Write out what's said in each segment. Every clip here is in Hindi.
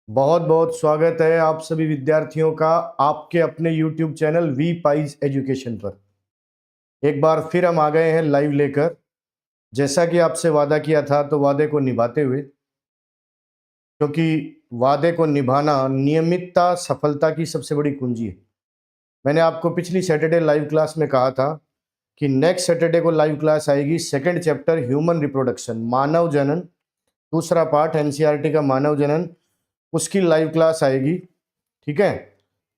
बहुत बहुत स्वागत है आप सभी विद्यार्थियों का आपके अपने YouTube चैनल वी पाइज एजुकेशन पर। एक बार फिर हम आ गए हैं लाइव लेकर। जैसा कि आपसे वादा किया था तो वादे को निभाते हुए, क्योंकि वादे को निभाना नियमितता सफलता की सबसे बड़ी कुंजी है। मैंने आपको पिछली सैटरडे लाइव क्लास में कहा था कि नेक्स्ट सैटरडे को लाइव क्लास आएगी। सेकंड चैप्टर ह्यूमन रिप्रोडक्शन, मानव जनन, दूसरा पार्ट एनसीईआरटी का मानव जनन, उसकी लाइव क्लास आएगी। ठीक है,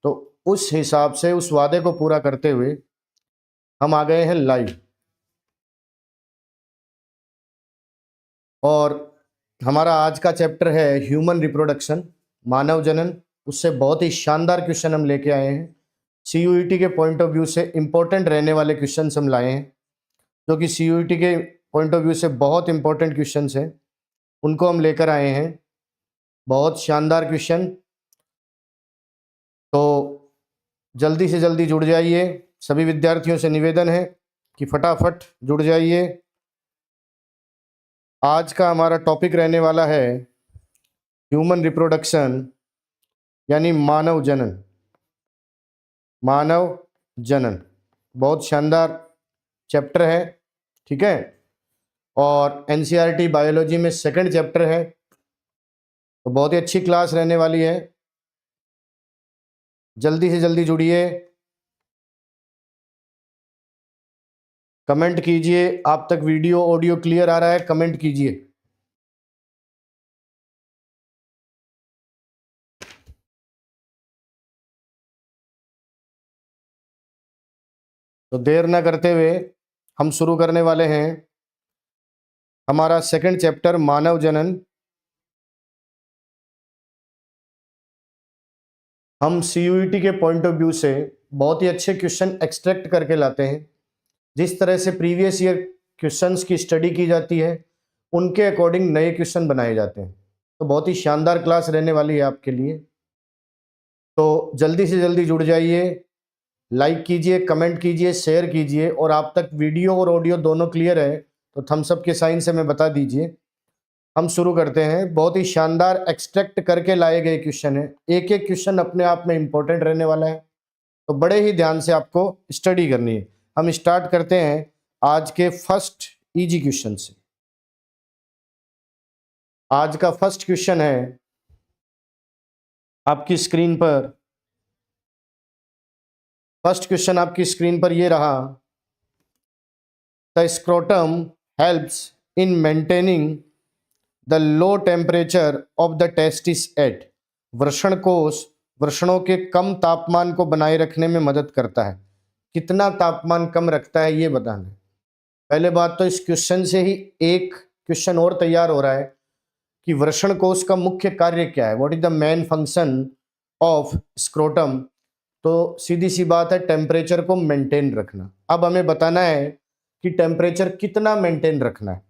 तो उस हिसाब से उस वादे को पूरा करते हुए हम आ गए हैं लाइव। और हमारा आज का चैप्टर है ह्यूमन रिप्रोडक्शन, मानव जनन। उससे बहुत ही शानदार क्वेश्चन हम लेके आए हैं। सीयूईटी के पॉइंट ऑफ व्यू से इंपॉर्टेंट रहने वाले क्वेश्चन हम लाए हैं, जो कि सीयूईटी के पॉइंट ऑफ व्यू से बहुत इंपॉर्टेंट क्वेश्चन हैं, उनको हम लेकर आए हैं। बहुत शानदार क्वेश्चन। तो जल्दी से जल्दी जुड़ जाइए। सभी विद्यार्थियों से निवेदन है कि फटाफट जुड़ जाइए। आज का हमारा टॉपिक रहने वाला है ह्यूमन रिप्रोडक्शन, यानी मानव जनन। मानव जनन बहुत शानदार चैप्टर है, ठीक है। और एनसीईआरटी बायोलॉजी में सेकंड चैप्टर है, तो बहुत ही अच्छी क्लास रहने वाली है। जल्दी से जल्दी जुड़िए, कमेंट कीजिए। आप तक वीडियो ऑडियो क्लियर आ रहा है? कमेंट कीजिए। तो देर ना करते हुए हम शुरू करने वाले हैं हमारा सेकंड चैप्टर मानव जनन। हम सीयूईटी के पॉइंट ऑफ व्यू से बहुत ही अच्छे क्वेश्चन एक्सट्रैक्ट करके लाते हैं। जिस तरह से प्रीवियस ईयर क्वेश्चंस की स्टडी की जाती है, उनके अकॉर्डिंग नए क्वेश्चन बनाए जाते हैं। तो बहुत ही शानदार क्लास रहने वाली है आपके लिए। तो जल्दी से जल्दी जुड़ जाइए, लाइक कीजिए, कमेंट कीजिए, शेयर कीजिए। और आप तक वीडियो और ऑडियो दोनों क्लियर है तो थम्स अप के साइन से हमें बता दीजिए। हम शुरू करते हैं। बहुत ही शानदार एक्सट्रैक्ट करके लाए गए क्वेश्चन है। एक एक क्वेश्चन अपने आप में इंपॉर्टेंट रहने वाला है, तो बड़े ही ध्यान से आपको स्टडी करनी है। हम स्टार्ट करते हैं आज के फर्स्ट इजी क्वेश्चन से। आज का फर्स्ट क्वेश्चन है आपकी स्क्रीन पर। फर्स्ट क्वेश्चन आपकी स्क्रीन पर ये रहा। The scrotum helps in maintaining the low temperature of the testis at. वृषण कोश वृषणों के कम तापमान को बनाए रखने में मदद करता है। कितना तापमान कम रखता है ये बताना है। पहले बात तो इस क्वेश्चन से ही एक क्वेश्चन और तैयार हो रहा है कि वृषण कोश का मुख्य कार्य क्या है, what is the main function of scrotum. तो सीधी सी बात है, टेम्परेचर को मेंटेन रखना। अब हमें बताना है कि टेम्परेचर कितना मेंटेन रखना है।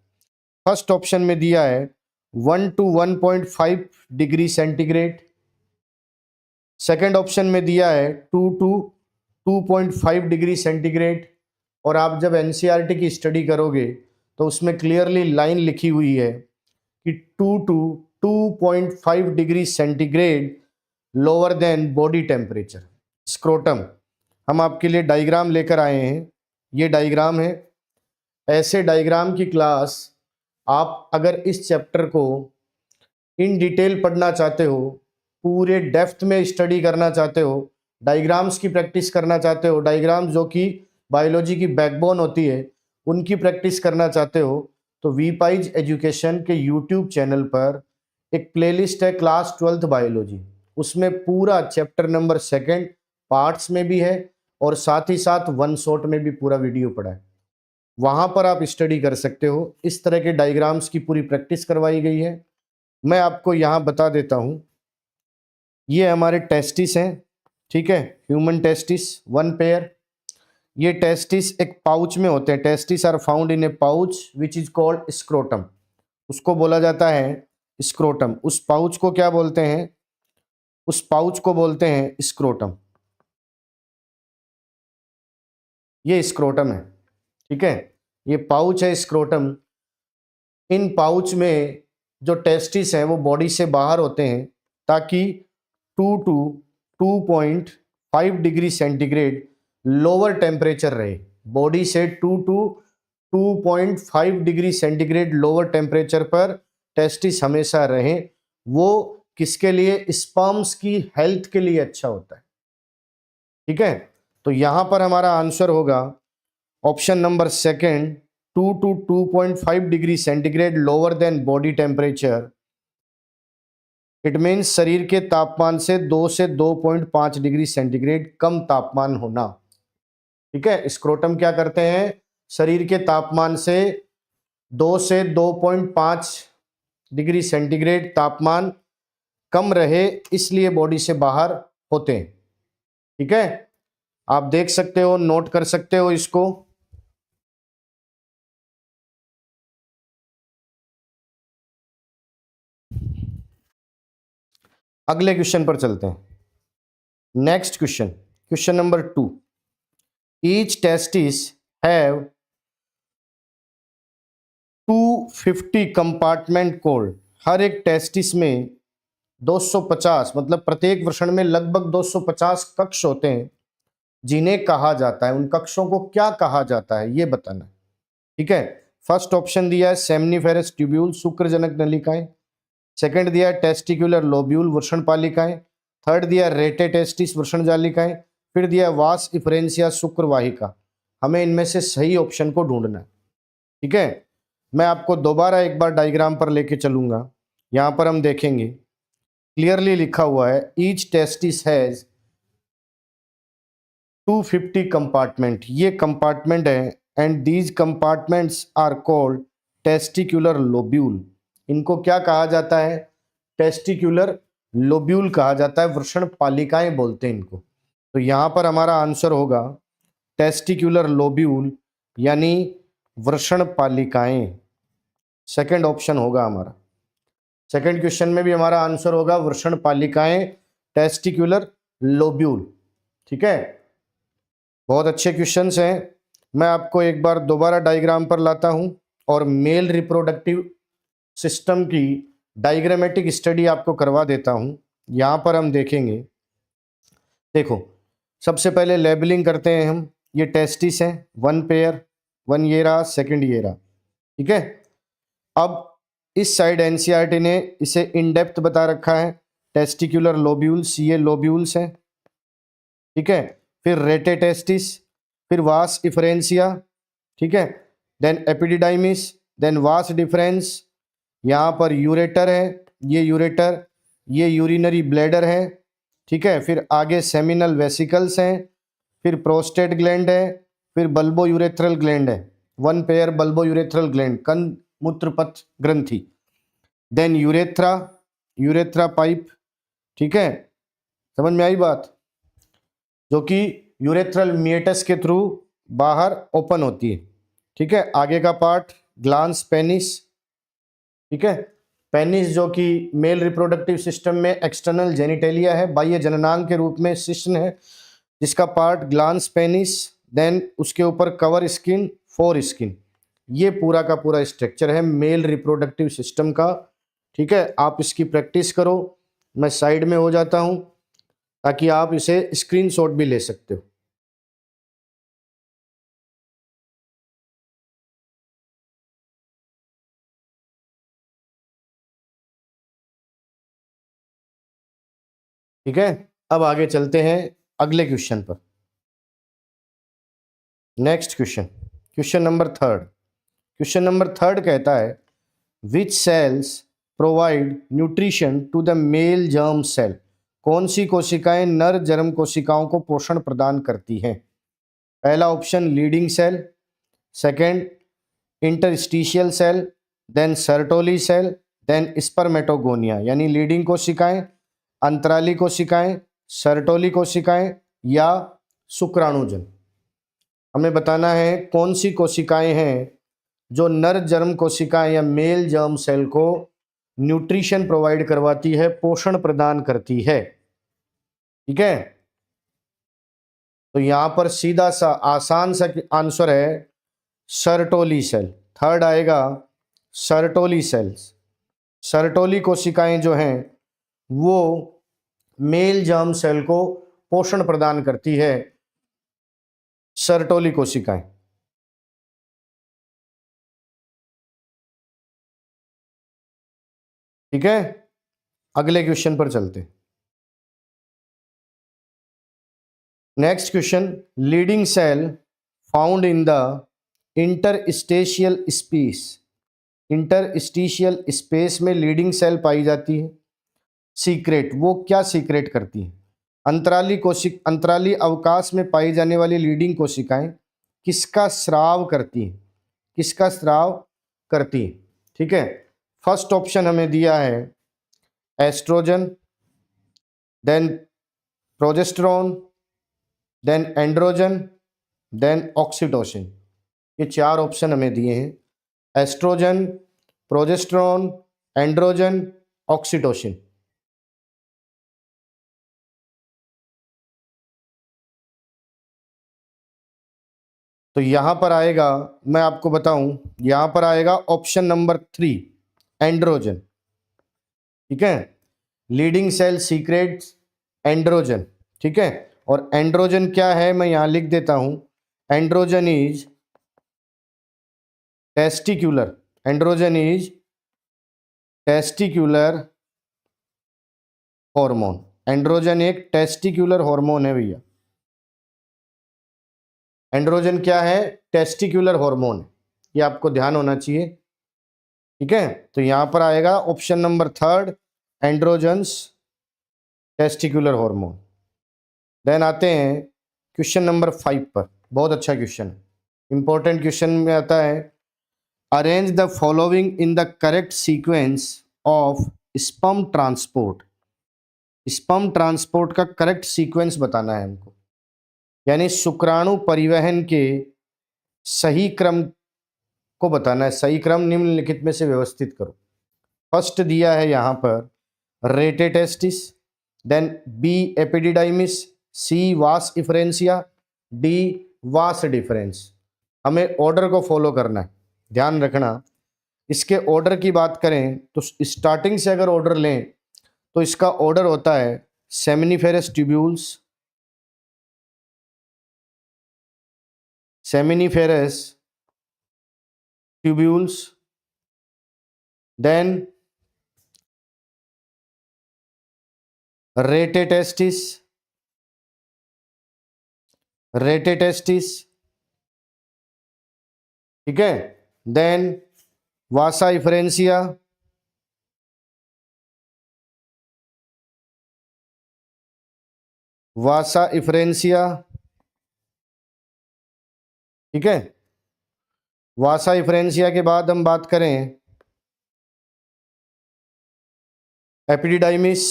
फर्स्ट ऑप्शन में दिया है 1 to 1.5 degree centigrade. Second option में दिया है 2 to 2.5 डिग्री सेंटीग्रेड। और आप जब एनसीईआरटी की स्टडी करोगे तो उसमें क्लियरली लाइन लिखी हुई है कि 2 to 2.5 degree centigrade lower than body temperature. Scrotum, हम आपके लिए डायग्राम लेकर आए हैं। ये डायग्राम है। ऐसे डायग्राम की क्लास आप अगर इस चैप्टर को इन डिटेल पढ़ना चाहते हो, पूरे डेप्थ में स्टडी करना चाहते हो, डायग्राम्स की प्रैक्टिस करना चाहते हो, डायग्राम्स जो कि बायोलॉजी की बैकबोन होती है उनकी प्रैक्टिस करना चाहते हो, तो वी पाइज एजुकेशन के यूट्यूब चैनल पर एक प्लेलिस्ट है क्लास 12th बायोलॉजी। उसमें पूरा चैप्टर नंबर सेकंड पार्ट्स में भी है और साथ ही साथ वन शॉट में भी पूरा वीडियो पड़ा है। वहाँ पर आप स्टडी कर सकते हो। इस तरह के डायग्राम्स की पूरी प्रैक्टिस करवाई गई है। मैं आपको यहाँ बता देता हूँ। ये हमारे टेस्टिस हैं, ठीक है, ह्यूमन टेस्टिस 1 पेयर। ये टेस्टिस एक पाउच में होते हैं। Testis are found in a pouch which is called scrotum. उसको बोला जाता है स्क्रोटम। उस पाउच को क्या बोलते हैं? उस पाउच को बोलते हैं स्क्रोटम। ये स्क्रोटम है, ठीक है। ये पाउच है स्क्रोटम। इन पाउच में जो टेस्टिस हैं वो बॉडी से बाहर होते हैं। ताकि 2 to 2.5 degree centigrade lower temperature रहे, बॉडी से 2 to 2.5 degree centigrade lower temperature पर टेस्टिस हमेशा रहे। वो किसके लिए? स्पर्म्स की हेल्थ के लिए अच्छा होता है। ठीक है, तो यहां पर हमारा आंसर होगा option number second, 2 to 2.5 degree centigrade lower than body temperature. It means शरीर के तापमान से 2 से 2.5 डिग्री सेंटीग्रेड कम तापमान होना। ठीक है, स्क्रोटम क्या करते हैं? शरीर के तापमान से 2 से 2.5 डिग्री सेंटीग्रेड तापमान कम रहे, इसलिए बॉडी से बाहर होते हैं। ठीक है, आप देख सकते हो, नोट कर सकते हो इसको। अगले क्वेश्चन पर चलते हैं। Next question, question number 2। Each testis have 250 compartment called. हर एक टेस्टिस में 250 मतलब प्रत्येक वृषण में लगभग 250 कक्ष होते हैं, जिन्हें कहा जाता है, उन कक्षों को क्या कहा जाता है ये बताना। ठीक है, फर्स्ट ऑप्शन दिया है सेमनीफेरस ट्यूब्यूल, शुक्रजनक नलिकाएं। सेकंड दिया है टेस्टिकुलर लोब्यूल, वृषण पालिकाएं। थर्ड दिया रेटे टेस्टिस, वृषण जालिकाएं। फिर दिया वास इफरेंसिया, शुक्रवाहिका। हमें इनमें से सही ऑप्शन को ढूंढना है। ठीक है, मैं आपको दोबारा एक बार डायग्राम पर लेके चलूंगा। यहां पर हम देखेंगे क्लियरली लिखा हुआ है ईच टेस्टिस हैज 250 कंपार्टमेंट। ये कंपार्टमेंट है and these compartments are called testicular lobule. इनको क्या कहा जाता है? टेस्टिकुलर लोब्यूल कहा जाता है, वृषण पालिकाएं बोलते हैं इनको। तो यहां पर हमारा आंसर होगा टेस्टिकुलर लोब्यूल यानी वृषण पालिकाएं। सेकंड ऑप्शन होगा हमारा। सेकंड क्वेश्चन में भी हमारा आंसर होगा वृषण पालिकाएं, टेस्टिकुलर लोब्यूल। ठीक है, बहुत अच्छे क्वेश्चंस हैं। मैं आपको एक बार दोबारा डायग्राम पर लाता हूं और मेल रिप्रोडक्टिव सिस्टम की डायग्रामेटिक स्टडी आपको करवा देता हूं। यहां पर हम देखेंगे, देखो सबसे पहले लेबलिंग करते हैं हम। ये टेस्टिस है, 1 पेयर, 1 ये रहा, सेकंड ये रहा। ठीक है, अब इस साइड एनसीईआरटी ने इसे इन डेप्थ बता रखा है, टेस्टिकुलर लोब्यूल्स, ये लोब्यूल्स हैं। ठीक है, फिर रेटे टेस्टिस, फिर वास इफरेंसिया। ठीक है, then epididymis, then vas deferens. यहाँ पर यूरेटर है, ये यूरेटर, ये यूरिनरी ब्लैडर है। ठीक है, फिर आगे सेमिनल वेसिकल्स हैं, फिर प्रोस्टेट ग्लैंड है, फिर बल्बो यूरेथ्रल ग्लैंड है, 1 पेयर बल्बो यूरेथ्रल ग्लैंड, कंद मूत्रपथ ग्रंथि। Then urethra, urethra pipe. ठीक है, समझ में आई बात? जो कि यूरेथ्रल मिएटस के थ्रू बाहर ओपन होती है। ठीक है, आगे का पार्ट ग्लांस पेनिस। ठीक है, पेनिस जो कि मेल रिप्रोडक्टिव सिस्टम में एक्सटर्नल जेनिटेलिया है, बाह्य जननांग के रूप में शिश्न है, जिसका पार्ट ग्लांस पेनिस। देन उसके ऊपर कवर स्किन, फोर स्किन। ये पूरा का पूरा स्ट्रक्चर है मेल रिप्रोडक्टिव सिस्टम का। ठीक है, आप इसकी प्रैक्टिस करो। मैं साइड में हो जाता हूं ताकि आप इसे स्क्रीनशॉट भी ले सकते हो। ठीक है, अब आगे चलते हैं अगले क्वेश्चन पर। Next question, question number 3। Question number 3 कहता है which cells provide nutrition to the male germ cell. कौन सी कोशिकाएं नर जर्म कोशिकाओं को पोषण प्रदान करती हैं? पहला option Leydig cell, second interstitial cell, then Sertoli cell, then spermatogonia. यानी लीडिंग कोशिकाएं, अंतराली कोशिकाएं, सर्टोली कोशिकाएं या शुक्राणुजन। हमें बताना है कौन सी कोशिकाएं हैं जो नर जर्म कोशिकाएं या मेल जर्म सेल को न्यूट्रिशन प्रोवाइड करवाती है, पोषण प्रदान करती है। ठीक है, तो यहां पर सीधा सा आसान सा आंसर है सर्टोली सेल। थर्ड आएगा सर्टोली सेल्स। सर्टोली कोशिकाएं जो हैं वो मेल जर्म सेल को पोषण प्रदान करती है, सर्टोली कोशिकाएं। ठीक है, अगले क्वेश्चन पर चलते। Next question, Leydig cell found in the interstitial space. Interstitial space में लीडिंग सेल पाई जाती है। सीक्रेट, वो क्या सीक्रेट करती है? अंतराली अवकाश में पाई जाने वाली लीडिंग कोशिकाएं किसका स्राव करती हैं? किसका स्राव करती हैं? ठीक है, फर्स्ट ऑप्शन हमें दिया है estrogen, then progesterone, then androgen, then oxytocin. ये चार ऑप्शन हमें दिए हैं, एस्ट्रोजन, प्रोजेस्टेरोन, एंड्रोजन, ऑक्सीटोसिन। तो यहां पर आएगा, मैं आपको बताऊं, यहां पर आएगा ऑप्शन नंबर 3, एंड्रोजन। ठीक है, लीडिंग सेल सीक्रेट्स एंड्रोजन। ठीक है, और एंड्रोजन क्या है मैं यहां लिख देता हूं, androgen is testicular. Androgen is testicular hormone. Androgen एक टेस्टिक्यूलर हार्मोन है भैया। एंड्रोजन क्या है? टेस्टिक्यूलर हार्मोन है, ये आपको ध्यान होना चाहिए। ठीक है, तो यहां पर आएगा option number 3, androgens testicular hormone. Then आते हैं क्वेश्चन नंबर 5 पर, बहुत अच्छा क्वेश्चन है, इंपॉर्टेंट क्वेश्चन में आता है, arrange the following in the correct sequence of sperm transport. Sperm transport का करेक्ट सीक्वेंस बताना है हमको, यानी शुक्राणु परिवहन के सही क्रम को बताना है। सही क्रम निम्नलिखित में से व्यवस्थित करो। फर्स्ट दिया है यहां पर रेटेटेस्टिस, देन बी एपिडिडाइमिस, सी वास इफरेंसिया, डी वास डिफरेंस। हमें ऑर्डर को फॉलो करना है, ध्यान रखना। इसके ऑर्डर की बात करें तो स्टार्टिंग से अगर ऑर्डर लें तो इसका ऑर्डर होता है seminiferous tubules, seminiferous tubules, then rete testis, rete testis, ठीक है, then vasa efferentia, vasa efferentia, ठीक है। वासा इफरेंसिया के बाद हम बात करें एपिडिडाइमिस,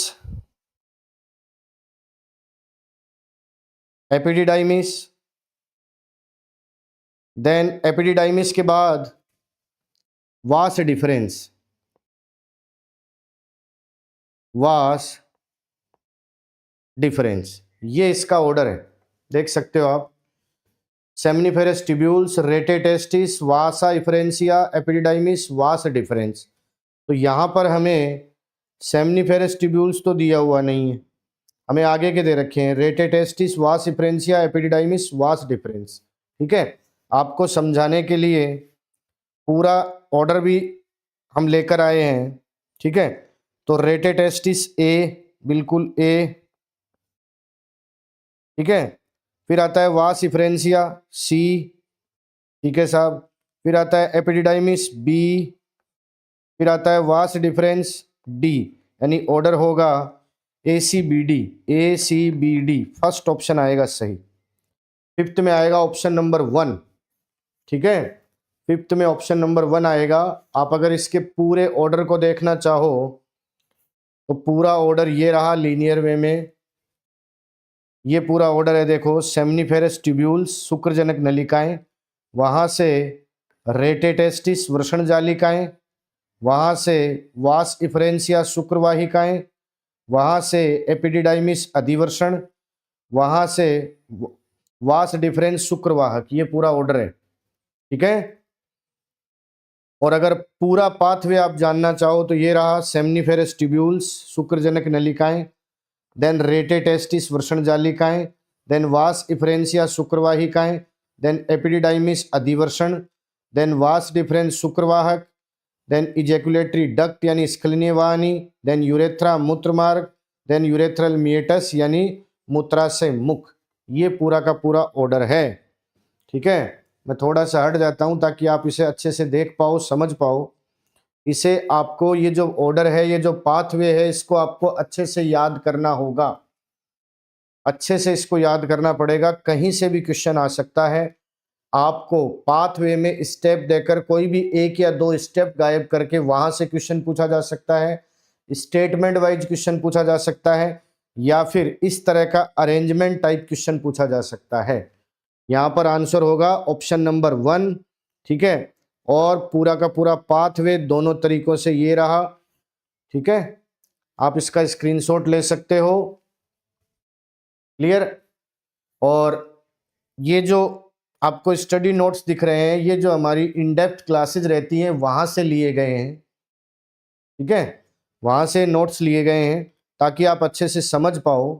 एपिडिडाइमिस, देन एपिडिडाइमिस के बाद वास डिफरेंस, वास डिफरेंस, ये इसका ऑर्डर है, देख सकते हो आप। सेमिनिफेरस ट्यूब्यूल्स, रेटेटेस्टिस, वासा इफरेंसिया, एपिडिडाइमिस, वास डिफरेंस। तो यहाँ पर हमें सेमिनिफेरस ट्यूब्यूल्स तो दिया हुआ नहीं है, हमें आगे के दे रखे हैं रेटेटेस्टिस, वास इफरेंसिया, एपिडिडाइमिस, वास डिफरेंस। ठीक है, आपको समझाने के लिए पूरा ऑर्डर भी हम लेकर आए हैं। ठीक है, तो रेटेटेस्टिस ए, बिल्कुल ए, ठीक है। फिर आता है वास इफरेंसिया सी, ठीक है साहब। फिर आता है एपिडिडाइमिस बी, फिर आता है वास डिफरेंस डी, यानी ऑर्डर होगा A C B D, A C B D, first option आएगा सही। फिफ्थ में आएगा ऑप्शन नंबर 1, ठीक है, फिफ्थ में ऑप्शन नंबर 1 आएगा। आप अगर इसके पूरे ऑर्डर को देखना चाहो तो पूरा ऑर्डर ये रहा लीनियर वे में, ये पूरा ऑर्डर है, देखो सेमिनिफेरस ट्यूब्यूल्स शुक्रजनक नलिकाएं, वहां से रेटेटेस्टिस वृषण जालिकाएं, वहां से वास इफरेंसिया शुक्रवाहिकाएं, वहां से एपिडिडाइमिस अधिवर्षण, वहां से वास डिफरेंस शुक्रवाहक, ये पूरा ऑर्डर है। ठीक है, और अगर पूरा पाथवे आप जानना चाहो तो ये रहा: सेमनीफेरस ट्यूब्यूल्स शुक्रजनक नलिकाएं, देन रेटे टेस्टिस वृषण जालिकाएं, देन वास इफरेंसिया शुक्रवाहिकाएं, देन एपिडिडाइमिस अधिवर्षण, देन वास डिफरेंस शुक्रवाहक, देन इजेकुलेटरी डक्ट यानी स्खलनीय वाहिनी, देन यूरेथ्रा मूत्रमार्ग, देन यूरेथ्रल मिएटस यानी मूत्राशय मुख। ये पूरा का पूरा ऑर्डर है। ठीक है, मैं थोड़ा सा हट जाता हूं ताकि आप इसे अच्छे से देख पाओ, समझ पाओ। इसे आपको, ये जो ऑर्डर है, ये जो पाथवे है, इसको आपको अच्छे से याद करना होगा, अच्छे से इसको याद करना पड़ेगा। कहीं से भी क्वेश्चन आ सकता है। आपको पाथवे में स्टेप देकर कोई भी एक या दो स्टेप गायब करके वहां से क्वेश्चन पूछा जा सकता है, स्टेटमेंट वाइज क्वेश्चन पूछा जा सकता है, या फिर इस तरह का अरेंजमेंट टाइप क्वेश्चन पूछा जा सकता है। यहाँ पर आंसर होगा ऑप्शन नंबर 1। ठीक है, और पूरा का पूरा पाथवे दोनों तरीकों से ये रहा। ठीक है, आप इसका स्क्रीनशॉट ले सकते हो। क्लियर? और ये जो आपको स्टडी नोट्स दिख रहे हैं, ये जो हमारी इन डेप्थ क्लासेज रहती हैं वहां से लिए गए हैं। ठीक है, वहां से नोट्स लिए गए हैं ताकि आप अच्छे से समझ पाओ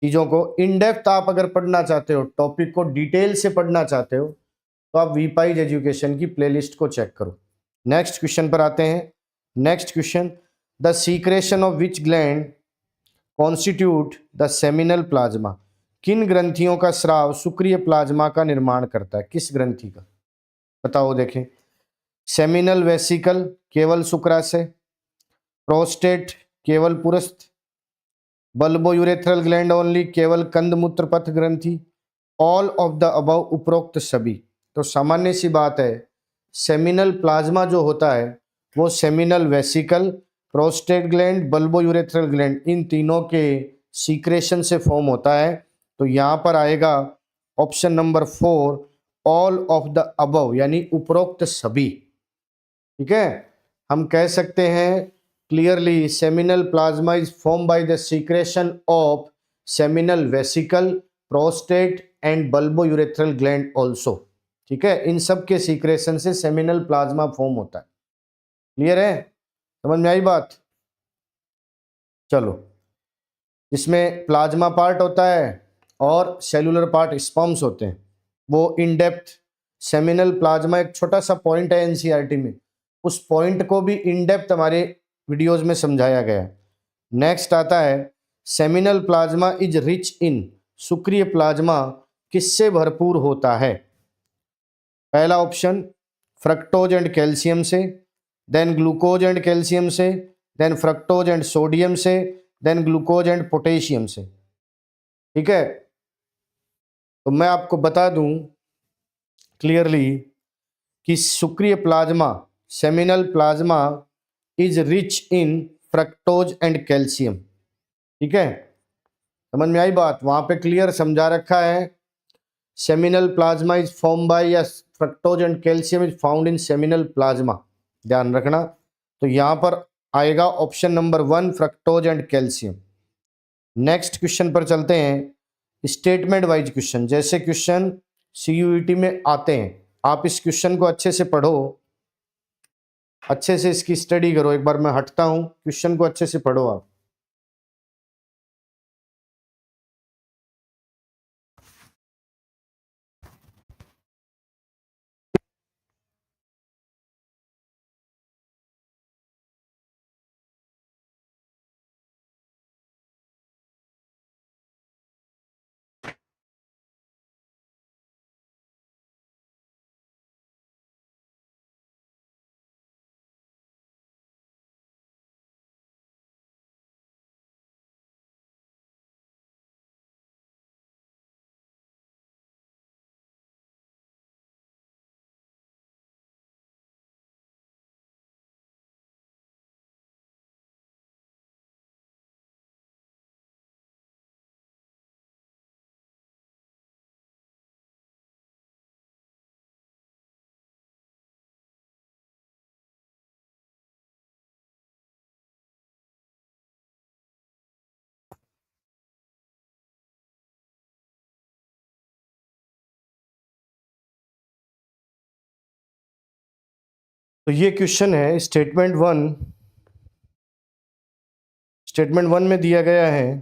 चीज़ों को। इन डेप्थ आप अगर पढ़ना चाहते हो, टॉपिक को डिटेल से पढ़ना चाहते हो, तो आप वीपाइज एजुकेशन की प्लेलिस्ट को चेक करो। नेक्स्ट क्वेश्चन पर आते हैं। Next question: the secretion of which gland constitute the seminal plasma? किन ग्रंथियों का स्राव शुक्रिय प्लाज्मा का निर्माण करता है? किस ग्रंथि का? बताओ देखें। सेमिनल वेसिकल केवल शुक्राशय, प्रोस्टेट केवल पुरस्थ, बल्बो यूरेथ्रल ग्लैंड ओनली केवल कंदमूत्र पथ ग्रंथि, ऑल ऑफ द अबव उपरोक्त सभी। तो सामान्य सी बात है, सेमिनल प्लाज्मा जो होता है वो seminal vesicle, prostate gland, bulbourethral gland, इन तीनों के सीक्रेशन से फॉर्म होता है। तो यहाँ पर आएगा option number 4, all of the above यानी उपरोक्त सभी। ठीक है, हम कह सकते हैं clearly seminal plasma is form by the secretion of seminal vesicle, prostate and bulbo urethral gland also. ठीक है, इन सब के सीक्रेशन से सेमिनल प्लाज्मा फॉर्म होता है। क्लियर है? समझ में आई बात? चलो, इसमें प्लाज्मा पार्ट होता है और सेलुलर पार्ट स्पर्म्स होते हैं। वो इन डेप्थ सेमिनल प्लाज्मा एक छोटा सा पॉइंट है एनसीईआरटी में, उस पॉइंट को भी इन डेप्थ हमारे वीडियोस में समझाया गया है। नेक्स्ट आता है seminal plasma is rich in, शुक्रिय प्लाज्मा किससे भरपूर होता है? पहला ऑप्शन फ्रक्टोज एंड कैल्शियम से, देन ग्लूकोज एंड कैल्शियम से, देन फ्रक्टोज एंड सोडियम से, देन ग्लूकोज एंड पोटेशियम से। ठीक है, तो मैं आपको बता दूं क्लियरली कि शुक्रिय plasma, seminal plasma is rich in fructose and calcium. ठीक है, समझ में आई बात? वहां पे क्लियर समझा रखा है, seminal plasma is form by, या fructose and calcium is found in seminal plasma, ध्यान रखना। तो यहां पर आएगा option number 1 fructose and calcium. Next question पर चलते हैं, स्टेटमेंट वाइज क्वेश्चन। जैसे क्वेश्चन सीयूईटी में आते हैं, आप इस क्वेश्चन को अच्छे से पढ़ो, अच्छे से इसकी स्टडी करो। एक बार मैं हटता हूं, क्वेश्चन को अच्छे से पढ़ो आप। तो ये क्वेश्चन है स्टेटमेंट वन में दिया गया है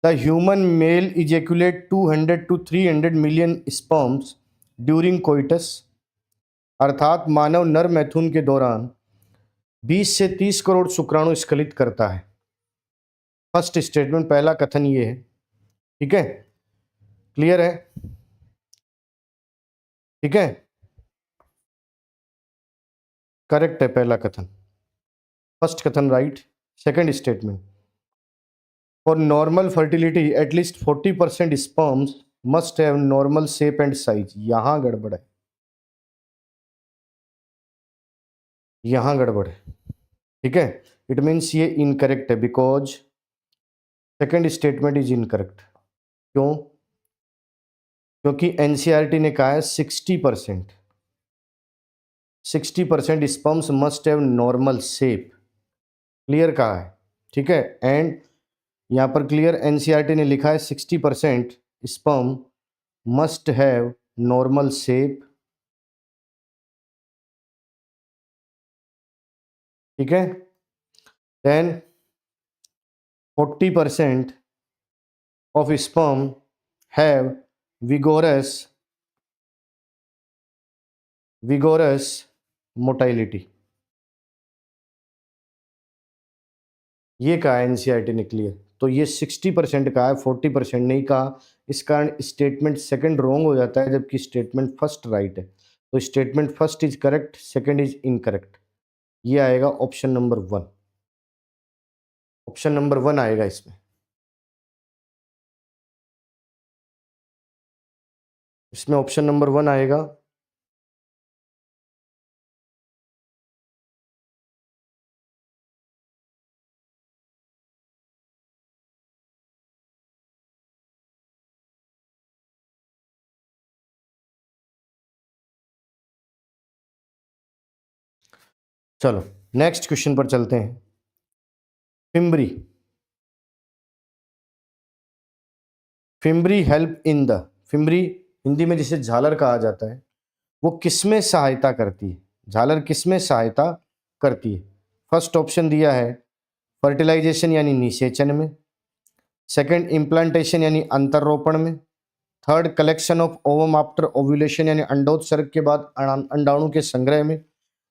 the human male ejaculate 200 to 300 million sperms during coitus, अर्थात मानव नर मैथुन के दौरान 20 से 30 करोड़ शुक्राणु स्खलित करता है। फर्स्ट स्टेटमेंट, पहला कथन ये है। ठीक है, क्लियर है? ठीक है, करेक्ट है पहला कथन, फर्स्ट कथन right. Second statement, for normal fertility at least 40% sperms must have normal shape and size. यहां गड़बड़ है, यहां गड़बड़ है। ठीक है, इट मीन्स ये इनकरेक्ट है because second statement is incorrect. क्यों? क्योंकि एनसीईआरटी ने कहा है 60% sperms must have normal shape, clear कहा है। ठीक है, एंड यहाँ पर क्लियर एनसीईआरटी ने लिखा है 60% sperm must have normal shape. ठीक है, then 40% of sperm have vigorous motility. ये कहा एनसीईआरटी ने क्लियर। तो ये 60% कहा है, 40% नहीं कहा। इस कारण स्टेटमेंट सेकंड रॉन्ग हो जाता है जबकि स्टेटमेंट फर्स्ट राइट है। तो statement first is correct, second is incorrect. ये आएगा ऑप्शन नंबर 1, ऑप्शन नंबर 1 आएगा इसमें। इसमें ऑप्शन नंबर 1 आएगा। चलो नेक्स्ट क्वेश्चन पर चलते हैं। Fimbriae help in the, fimbriae Hindi में जिसे झालर कहा जाता है, वो किसमें सहायता करती है? झालर किसमें सहायता करती है? फर्स्ट ऑप्शन दिया है फर्टिलाइजेशन यानी निषेचन में, सेकंड इम्प्लांटेशन यानी अंतरोपण में, third collection of ovum after ovulation यानी अंडोत्सर्ग के बाद अंडाणु के संग्रह में,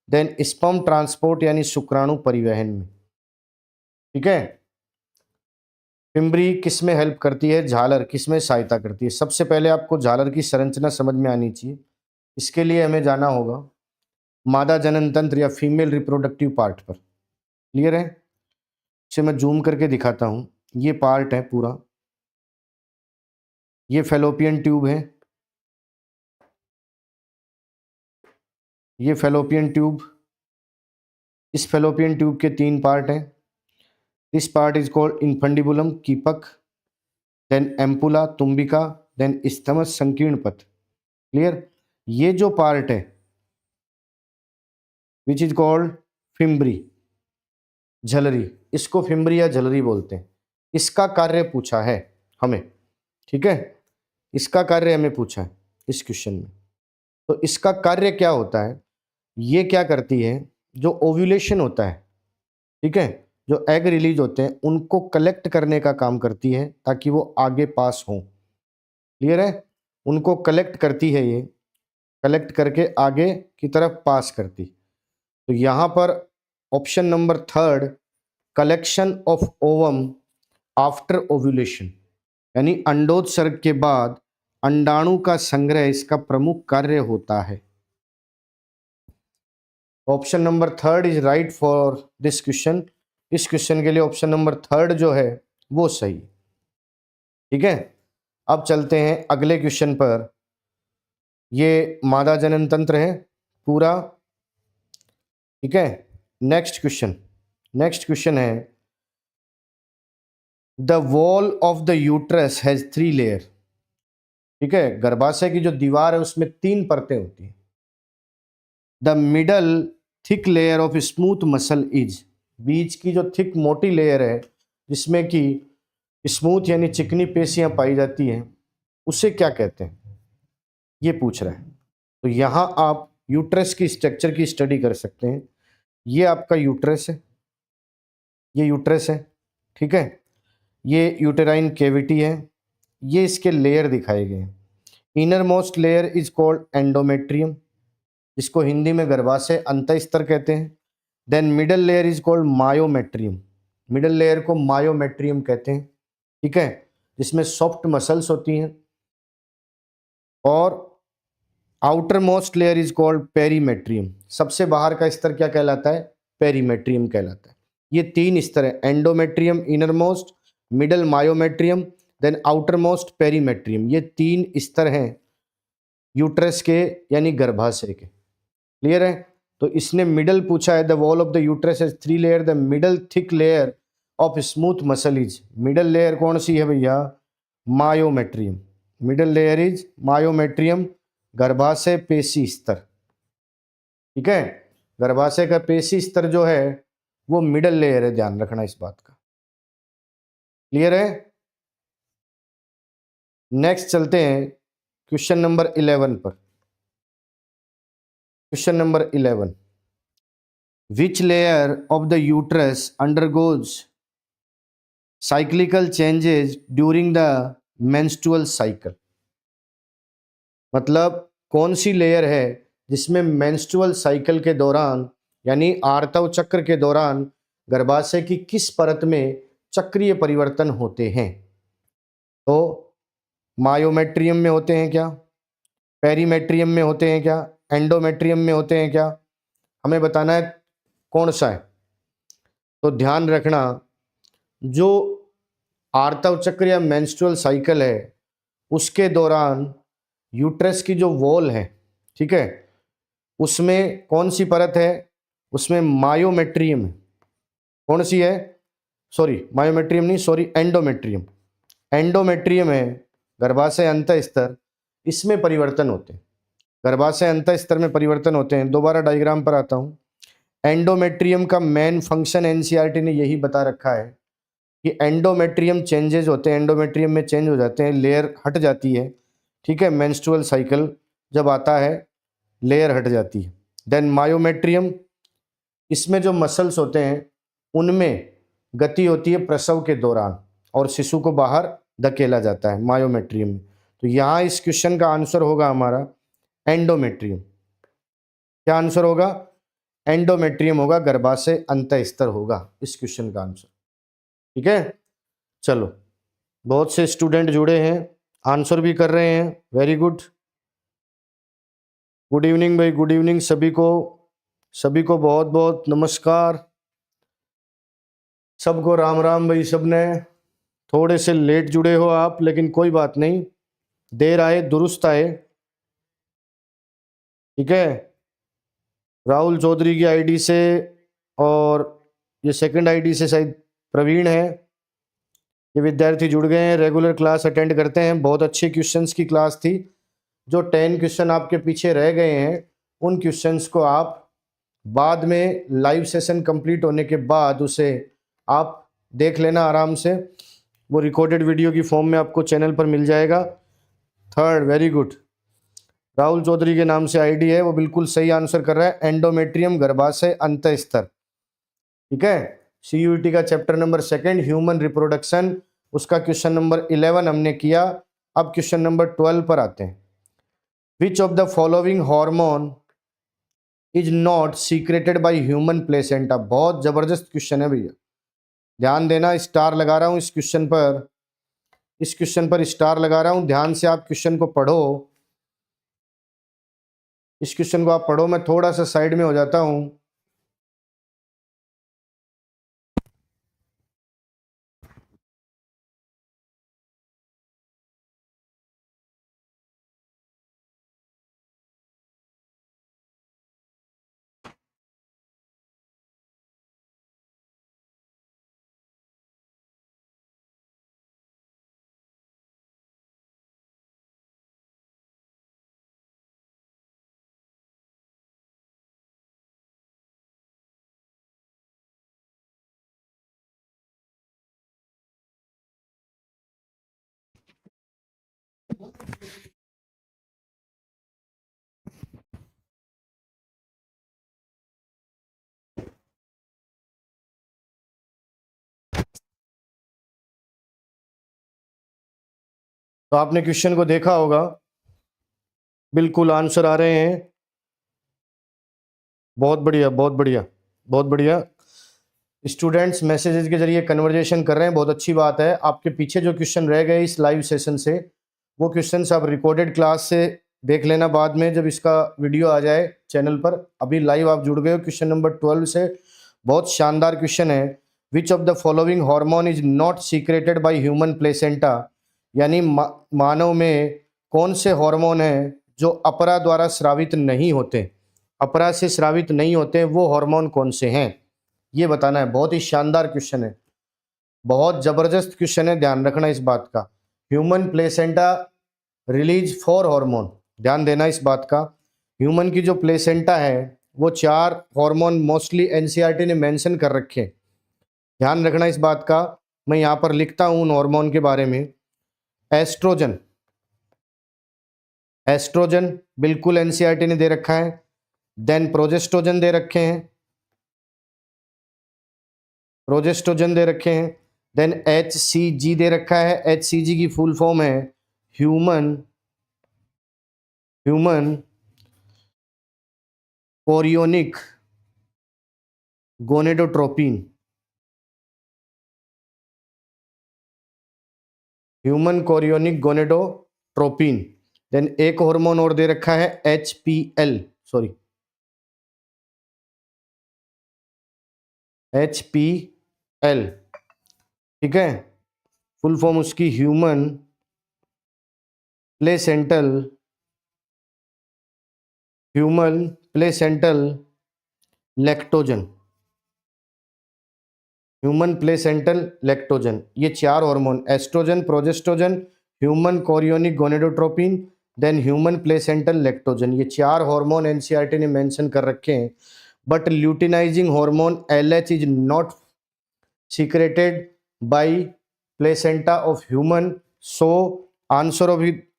देन स्पर्म ट्रांसपोर्ट यानी शुक्राणु परिवहन में। ठीक है, फिम्बरी किस में हेल्प करती है, झालर किस में सहायता करती है? सबसे पहले आपको झालर की संरचना समझ में आनी चाहिए। इसके लिए हमें जाना होगा मादा जनन तंत्र या फीमेल रिप्रोडक्टिव पार्ट पर। क्लियर है? इसे मैं जूम करके दिखाता हूँ। ये पार्ट है पूरा, ये फेलोपियन ट्यूब है, ये फेलोपियन ट्यूब। इस फेलोपियन ट्यूब के 3 पार्ट हैं। This part is called infundibulum कीपक, देन एम्पुला तुम्बिका, देन स्थमस संकीर्ण पथ। क्लियर? ये जो पार्ट है विच इज कॉल्ड फिम्बरी, झलरी, इसको फिम्बरी या झलरी बोलते हैं। इसका कार्य पूछा है हमें। ठीक है, इसका कार्य हमें पूछा है इस क्वेश्चन में। तो इसका कार्य क्या होता है? ये क्या करती है, जो ओव्यूलेशन होता है, ठीक है, जो एग रिलीज होते हैं उनको कलेक्ट करने का काम करती है ताकि वो आगे पास हों। क्लियर है? उनको कलेक्ट करती है, ये कलेक्ट करके आगे की तरफ पास करती। तो यहाँ पर option number 3 collection of ovum after ovulation यानी अंडोत्सर्ग के बाद अंडाणु का संग्रह इसका प्रमुख कार्य होता है। Option number 3 is right for this question. इस क्वेश्चन के लिए ऑप्शन नंबर 3 जो है वो सही। ठीक है, अब चलते हैं अगले क्वेश्चन पर। ये मादा जनन तंत्र है पूरा। ठीक है, नेक्स्ट क्वेश्चन है the wall of the uterus has 3 layer. ठीक है, गर्भाशय की जो दीवार है उसमें 3 परतें होती हैं। The middle thick layer of smooth muscle is, बीच की जो थिक मोटी लेयर है जिसमें कि स्मूथ यानी चिकनी पेशियां पाई जाती हैं, उसे क्या कहते हैं? ये पूछ रहा है। तो यहाँ आप यूट्रस की स्ट्रक्चर की स्टडी कर सकते हैं। ये आपका यूट्रस है, ये यूट्रस है, ठीक है। ये यूटेराइन केविटी है, ये इसके लेयर दिखाए गए हैं। Inner most layer is called endometrium, जिसको हिंदी में गर्भाशय अंतःस्तर कहते हैं। Then middle layer is called myometrium, middle layer को मायोमेट्रियम कहते हैं, ठीक है, जिसमें सॉफ्ट मसल्स होती हैं। और outer most layer is called perimetrium, सबसे बाहर का स्तर क्या कहलाता है? पेरीमेट्रियम कहलाता है। ये तीन स्तर है, endometrium inner most, middle myometrium, then outer most perimetrium. ये तीन स्तर हैं यूट्रस के यानी गर्भाशय के। क्लियर है? तो इसने मिडल पूछा है, the wall of the uterus has 3 layer, the middle thick layer of smooth muscle is, middle layer कौन सी है भैया? Myometrium. Middle layer is myometrium, गर्भाशय पेशी स्तर, ठीक है। गर्भाशय का पेशी स्तर जो है वो मिडल लेयर है, ध्यान रखना इस बात का। क्लियर है? नेक्स्ट चलते हैं क्वेश्चन नंबर 11 पर। Question number 11, which layer of the uterus undergoes cyclical changes during the menstrual cycle? मतलब कौन सी लेयर है जिसमें मेंस्ट्रुअल साइकिल के दौरान यानी आर्तव चक्र के दौरान गर्भाशय की किस परत में चक्रीय परिवर्तन होते हैं? तो मायोमेट्रियम में होते हैं क्या? पेरीमेट्रियम में होते हैं क्या? एंडोमेट्रियम में होते हैं क्या? हमें बताना है कौन सा है। तो ध्यान रखना, जो आर्तव चक्र या मेंस्ट्रुअल साइकिल है उसके दौरान यूट्रस की जो वॉल है, ठीक है, उसमें कौन सी परत है? उसमें मायोमेट्रियम है। कौन सी है? सॉरी मायोमेट्रियम नहीं, सॉरी एंडोमेट्रियम। एंडोमेट्रियम है गर्भाशय अंतः स्तर, इसमें परिवर्तन होते हैं। गर्भाशय अंतः स्तर में परिवर्तन होते हैं। दोबारा डायग्राम पर आता हूँ। एंडोमेट्रियम का मेन फंक्शन एनसीईआरटी ने यही बता रखा है कि एंडोमेट्रियम चेंजेस होते हैं, एंडोमेट्रियम में चेंज हो जाते हैं, लेयर हट जाती है, ठीक है। मेंस्ट्रुअल साइकिल जब आता है लेयर हट जाती है। देन मायोमेट्रियम, इसमें जो मसल्स होते हैं उनमें गति होती है प्रसव के दौरान और शिशु को बाहर धकेला जाता है मायोमेट्रियम में। तो यहाँ इस क्वेश्चन का आंसर होगा हमारा एंडोमेट्रियम। क्या आंसर होगा? एंडोमेट्रियम होगा, गर्भाशय अंतः स्तर होगा इस क्वेश्चन का आंसर, ठीक है। चलो, बहुत से स्टूडेंट जुड़े हैं, आंसर भी कर रहे हैं, वेरी गुड। गुड इवनिंग भाई, गुड इवनिंग सभी को, सभी को बहुत बहुत नमस्कार, सबको राम राम भाई। सबने थोड़े से लेट जुड़े हो आप, लेकिन कोई बात नहीं, देर आए दुरुस्त आए, ठीक है। राहुल चौधरी की आईडी से और ये सेकंड आईडी से शायद प्रवीण है, ये विद्यार्थी जुड़ गए हैं, रेगुलर क्लास अटेंड करते हैं। बहुत अच्छे क्वेश्चंस की क्लास थी। जो 10 क्वेश्चन आपके पीछे रह गए हैं उन क्वेश्चंस को आप बाद में लाइव सेशन कंप्लीट होने के बाद उसे आप देख लेना आराम से, वो रिकॉर्डेड वीडियो की फॉर्म में आपको चैनल पर मिल जाएगा। Third, very good, Rahul Chaudhary के नाम से आईडी है, वो बिल्कुल सही आंसर कर रहा है, एंडोमेट्रियम गर्भाशय अंतः स्तर, ठीक है। सीयूईटी का चैप्टर नंबर 2 ह्यूमन रिप्रोडक्शन, उसका क्वेश्चन नंबर 11 हमने किया। अब क्वेश्चन नंबर 12 पर आते हैं। Which of the following hormone is not secreted by human placenta? बहुत जबरदस्त क्वेश्चन है भैया, ध्यान देना, स्टार लगा रहा हूं इस क्वेश्चन पर, इस क्वेश्चन पर स्टार लगा रहा हूं, ध्यान से आप क्वेश्चन को पढ़ो, इस क्वेश्चन को आप पढ़ो। मैं थोड़ा सा साइड में हो जाता हूं। तो आपने क्वेश्चन को देखा होगा, बिल्कुल आंसर आ रहे हैं। बहुत बढ़िया, बहुत बढ़िया, बहुत बढ़िया। स्टूडेंट्स मैसेजेस के जरिए कन्वर्जेशन कर रहे हैं, बहुत अच्छी बात है। आपके पीछे जो क्वेश्चन रह गए इस लाइव सेशन से, वो क्वेश्चन आप रिकॉर्डेड क्लास से देख लेना बाद में, जब इसका वीडियो आ जाए चैनल पर। अभी लाइव आप जुड़ गए हो क्वेश्चन नंबर 12 से। बहुत शानदार क्वेश्चन है। Which of the following hormone is not secreted by human placenta, यानी मानव में कौन से हार्मोन हैं जो अपरा द्वारा स्रावित नहीं होते, अपरा से स्रावित नहीं होते, वो हार्मोन कौन से हैं, ये बताना है। बहुत ही शानदार क्वेश्चन है, बहुत जबरदस्त क्वेश्चन है, ध्यान रखना इस बात का। ह्यूमन प्लेसेंटा रिलीज 4 हार्मोन, ध्यान देना इस बात का। ह्यूमन की जो प्लेसेंटा है वो 4 हार्मोन मोस्टली एनसीईआरटी ने मेंशन कर रखे हैं, ध्यान रखना इस बात का। मैं यहाँ पर लिखता हूँ उन हार्मोन के बारे में। एस्ट्रोजन, एस्ट्रोजन बिल्कुल एनसीईआरटी ने दे रखा है। देन प्रोजेस्ट्रोजन दे रखे हैं, प्रोजेस्ट्रोजन दे रखे हैं। देन HCG दे रखा है। HCG की फुल फॉर्म है human chorionic gonadotropin, human chorionic gonadotropin. Then एक हार्मोन और दे रखा है HPL, सॉरी HPL, ठीक है। फुल फॉर्म उसकी human placental lactogen, human placental lactogen. ये 4 hormone, estrogen, progestogen, human chorionic gonadotropin, then human placental lactogen, ये 4 हार्मोन एनसीईआरटी ने मेंशन कर रखे हैं। But luteinising hormone LH is not secreted by placenta of human. So answer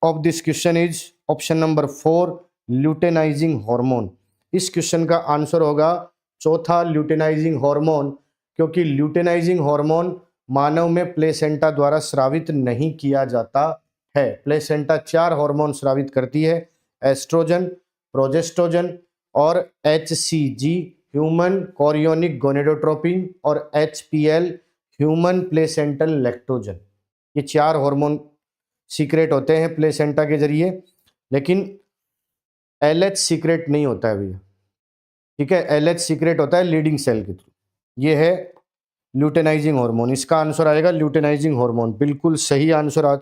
of this question is option number 4, luteinizing hormone. इस क्वेश्चन का आंसर होगा चौथा, ल्यूटिनाइजिंग हार्मोन, क्योंकि ल्यूटिनाइजिंग हार्मोन मानव में प्लेसेंटा द्वारा स्रावित नहीं किया जाता है। प्लेसेंटा 4 हार्मोन स्रावित करती है, एस्ट्रोजन, प्रोजेस्ट्रोजन और HCG ह्यूमन कोरियोनिक गोनेडोट्रोपिन और HPL ह्यूमन प्लेसेंटल लैक्टोजन। ये 4 हार्मोन सीक्रेट होते हैं प्लेसेंटा के जरिए, लेकिन LH सीक्रेट नहीं होता है भैया, ठीक है। LH सीक्रेट होता है लीडिंग सेल के थ्रू। ये है ल्यूटेनाइजिंग हार्मोन, इसका आंसर आएगा ल्यूटेनाइजिंग हार्मोन। बिल्कुल सही आंसर आज,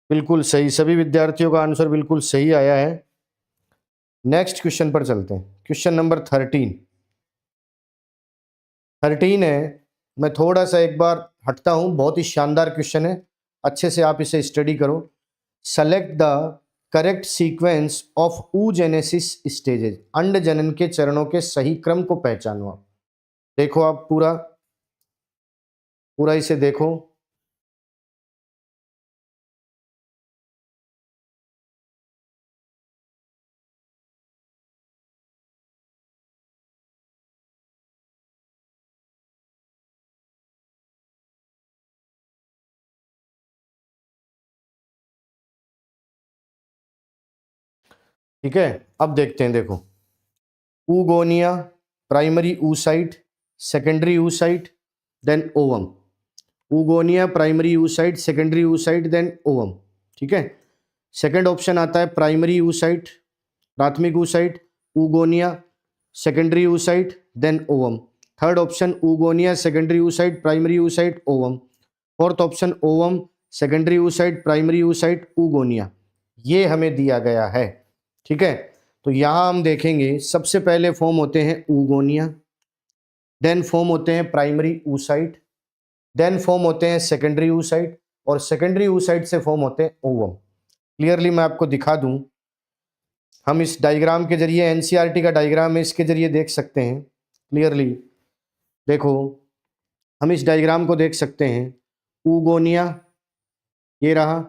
बिल्कुल सही, सभी विद्यार्थियों का आंसर बिल्कुल सही आया है। नेक्स्ट क्वेश्चन पर चलते हैं। क्वेश्चन नंबर 13 है। मैं थोड़ा सा एक बार हटता हूं, बहुत ही शानदार क्वेश्चन है, अच्छे से आप इसे स्टडी करो। Select the correct sequence of oogenesis stages, अंड जनन के चरणों के सही क्रम को पहचानो। आप देखो, आप पूरा इसे देखो। ठीक है, अब देखते हैं, देखो। oogonia, primary oocyte, secondary oocyte, then ovum. oogonia primary oocyte, secondary oocyte, then ovum, ठीक है। सेकंड ऑप्शन आता है प्राइमरी oocyte, प्राथमिक oocyte, oogonia, secondary oocyte, then ovum. Third option oogonia, secondary oocyte, primary oocyte, ovum. Fourth option ovum, secondary oocyte, primary oocyte, oogonia। ये हमें दिया गया है, ठीक है। तो यहाँ हम देखेंगे, सबसे पहले फॉर्म होते हैं oogonia, देन फॉर्म होते हैं प्राइमरी oocyte, देन फॉर्म होते हैं सेकेंडरी oocyte, और सेकेंडरी oocyte से फॉर्म होते हैं ओवम। क्लियरली मैं आपको दिखा दूं, हम इस डायग्राम के जरिए, एनसीईआरटी का डायग्राम है, इसके जरिए देख सकते हैं क्लियरली। देखो, हम इस डायग्राम को देख सकते हैं। oogonia ये रहा,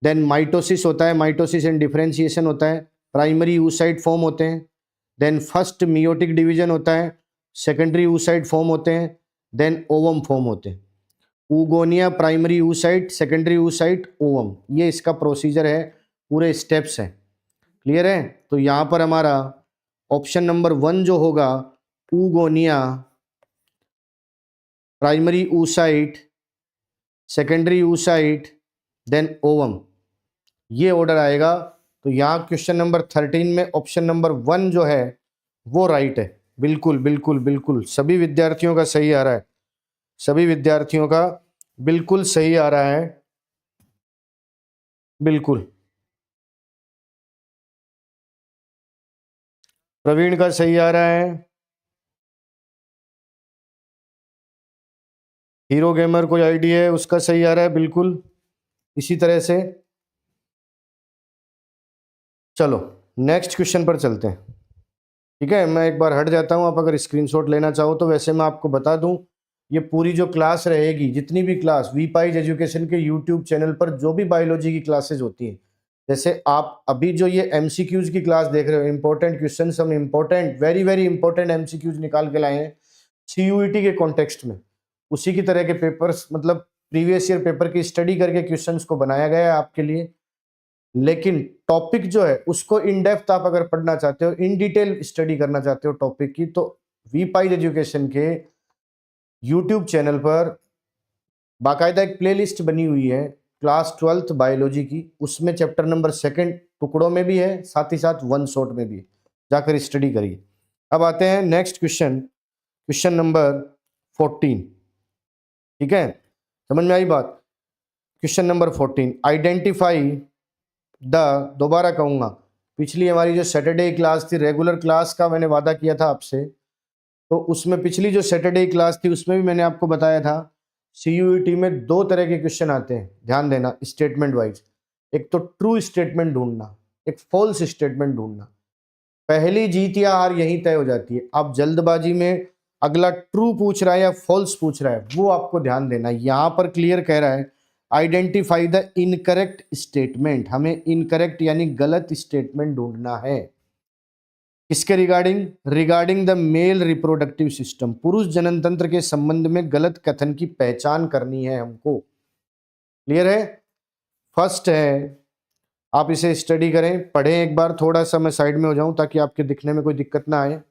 देन माइटोसिस होता है, माइटोसिस एंड डिफरेंशिएशन होता है, प्राइमरी oocyte फॉर्म होते हैं, देन फर्स्ट मियोटिक डिवीजन होता है, सेकेंडरी oocyte फॉर्म होते हैं, देन ओवम फॉर्म होते हैं। Oogonia primary oocyte, secondary oocyte, ovum, ये इसका प्रोसीजर है, पूरे स्टेप्स हैं। क्लियर है? तो यहां पर हमारा ऑप्शन नंबर 1 जो होगा, oogonia primary oocyte, secondary oocyte, then ovum, ये ऑर्डर आएगा। तो यहाँ क्वेश्चन नंबर 13 में ऑप्शन नंबर 1 जो है वो राइट है। बिल्कुल बिल्कुल बिल्कुल, सभी विद्यार्थियों का सही आ रहा है, सभी विद्यार्थियों का बिल्कुल सही आ रहा है, बिल्कुल। प्रवीण का सही आ रहा है, हीरो गेमर कोई आईडी है उसका सही आ रहा है, बिल्कुल इसी तरह से। चलो नेक्स्ट क्वेश्चन पर चलते हैं। ठीक है, मैं एक बार हट जाता हूं, आप अगर स्क्रीनशॉट लेना चाहो तो। वैसे मैं आपको बता दूं, ये पूरी जो क्लास रहेगी, जितनी भी क्लास वी पाइज एजुकेशन के यूट्यूब चैनल पर जो भी बायोलॉजी की क्लासेज होती हैं, जैसे आप अभी जो ये एमसीक्यूज की क्लास देख रहे हो, इंपॉर्टेंट क्वेश्चन, हम important very very important MCQs निकाल के लाए हैं सीयूईटी के कॉन्टेक्स्ट में। उसी की तरह के पेपर्स, मतलब प्रीवियस ईयर पेपर की स्टडी करके क्वेश्चंस को बनाया गया है आपके लिए। लेकिन टॉपिक जो है उसको इन डेप्थ आप अगर पढ़ना चाहते हो, इन डिटेल स्टडी करना चाहते हो टॉपिक की, तो वी पाइज एजुकेशन के यूट्यूब चैनल पर बाकायदा एक प्लेलिस्ट बनी हुई है क्लास 12th बायोलॉजी की, उसमें चैप्टर नंबर 2 टुकड़ों में भी है, साथ ही साथ वन शॉट में भी है, जाकर स्टडी करिए। अब आते हैं नेक्स्ट क्वेश्चन, क्वेश्चन नंबर 14। ठीक है, समझ में आई बात? क्वेश्चन नंबर 14, आइडेंटिफाई द, दोबारा कहूंगा, पिछली हमारी जो सैटरडे क्लास थी, रेगुलर क्लास का मैंने वादा किया था आपसे, तो उसमें पिछली जो सैटरडे क्लास थी उसमें भी मैंने आपको बताया था सीयूईटी में 2 तरह के क्वेश्चन आते हैं, ध्यान देना स्टेटमेंट वाइज। एक तो ट्रू स्टेटमेंट ढूंढना, एक फॉल्स स्टेटमेंट ढूंढना। पहली जीत या हार यहीं तय हो जाती है। आप जल्दबाजी में अगला ट्रू पूछ रहा है या फॉल्स पूछ रहा है, वो आपको ध्यान देना। यहां पर क्लियर कह रहा है आइडेंटिफाई द इनकरेक्ट स्टेटमेंट, हमें इनकरेक्ट यानी गलत स्टेटमेंट ढूंढना है। किसके regarding? Regarding the male reproductive system, पुरुष जनन तंत्र के संबंध में गलत कथन की पहचान करनी है हमको। क्लियर है? फर्स्ट है, आप इसे स्टडी करें, पढ़ें एक बार। थोड़ा सा मैं साइड में हो जाऊं ताकि आपके दिखने में कोई दिक्कत ना आए।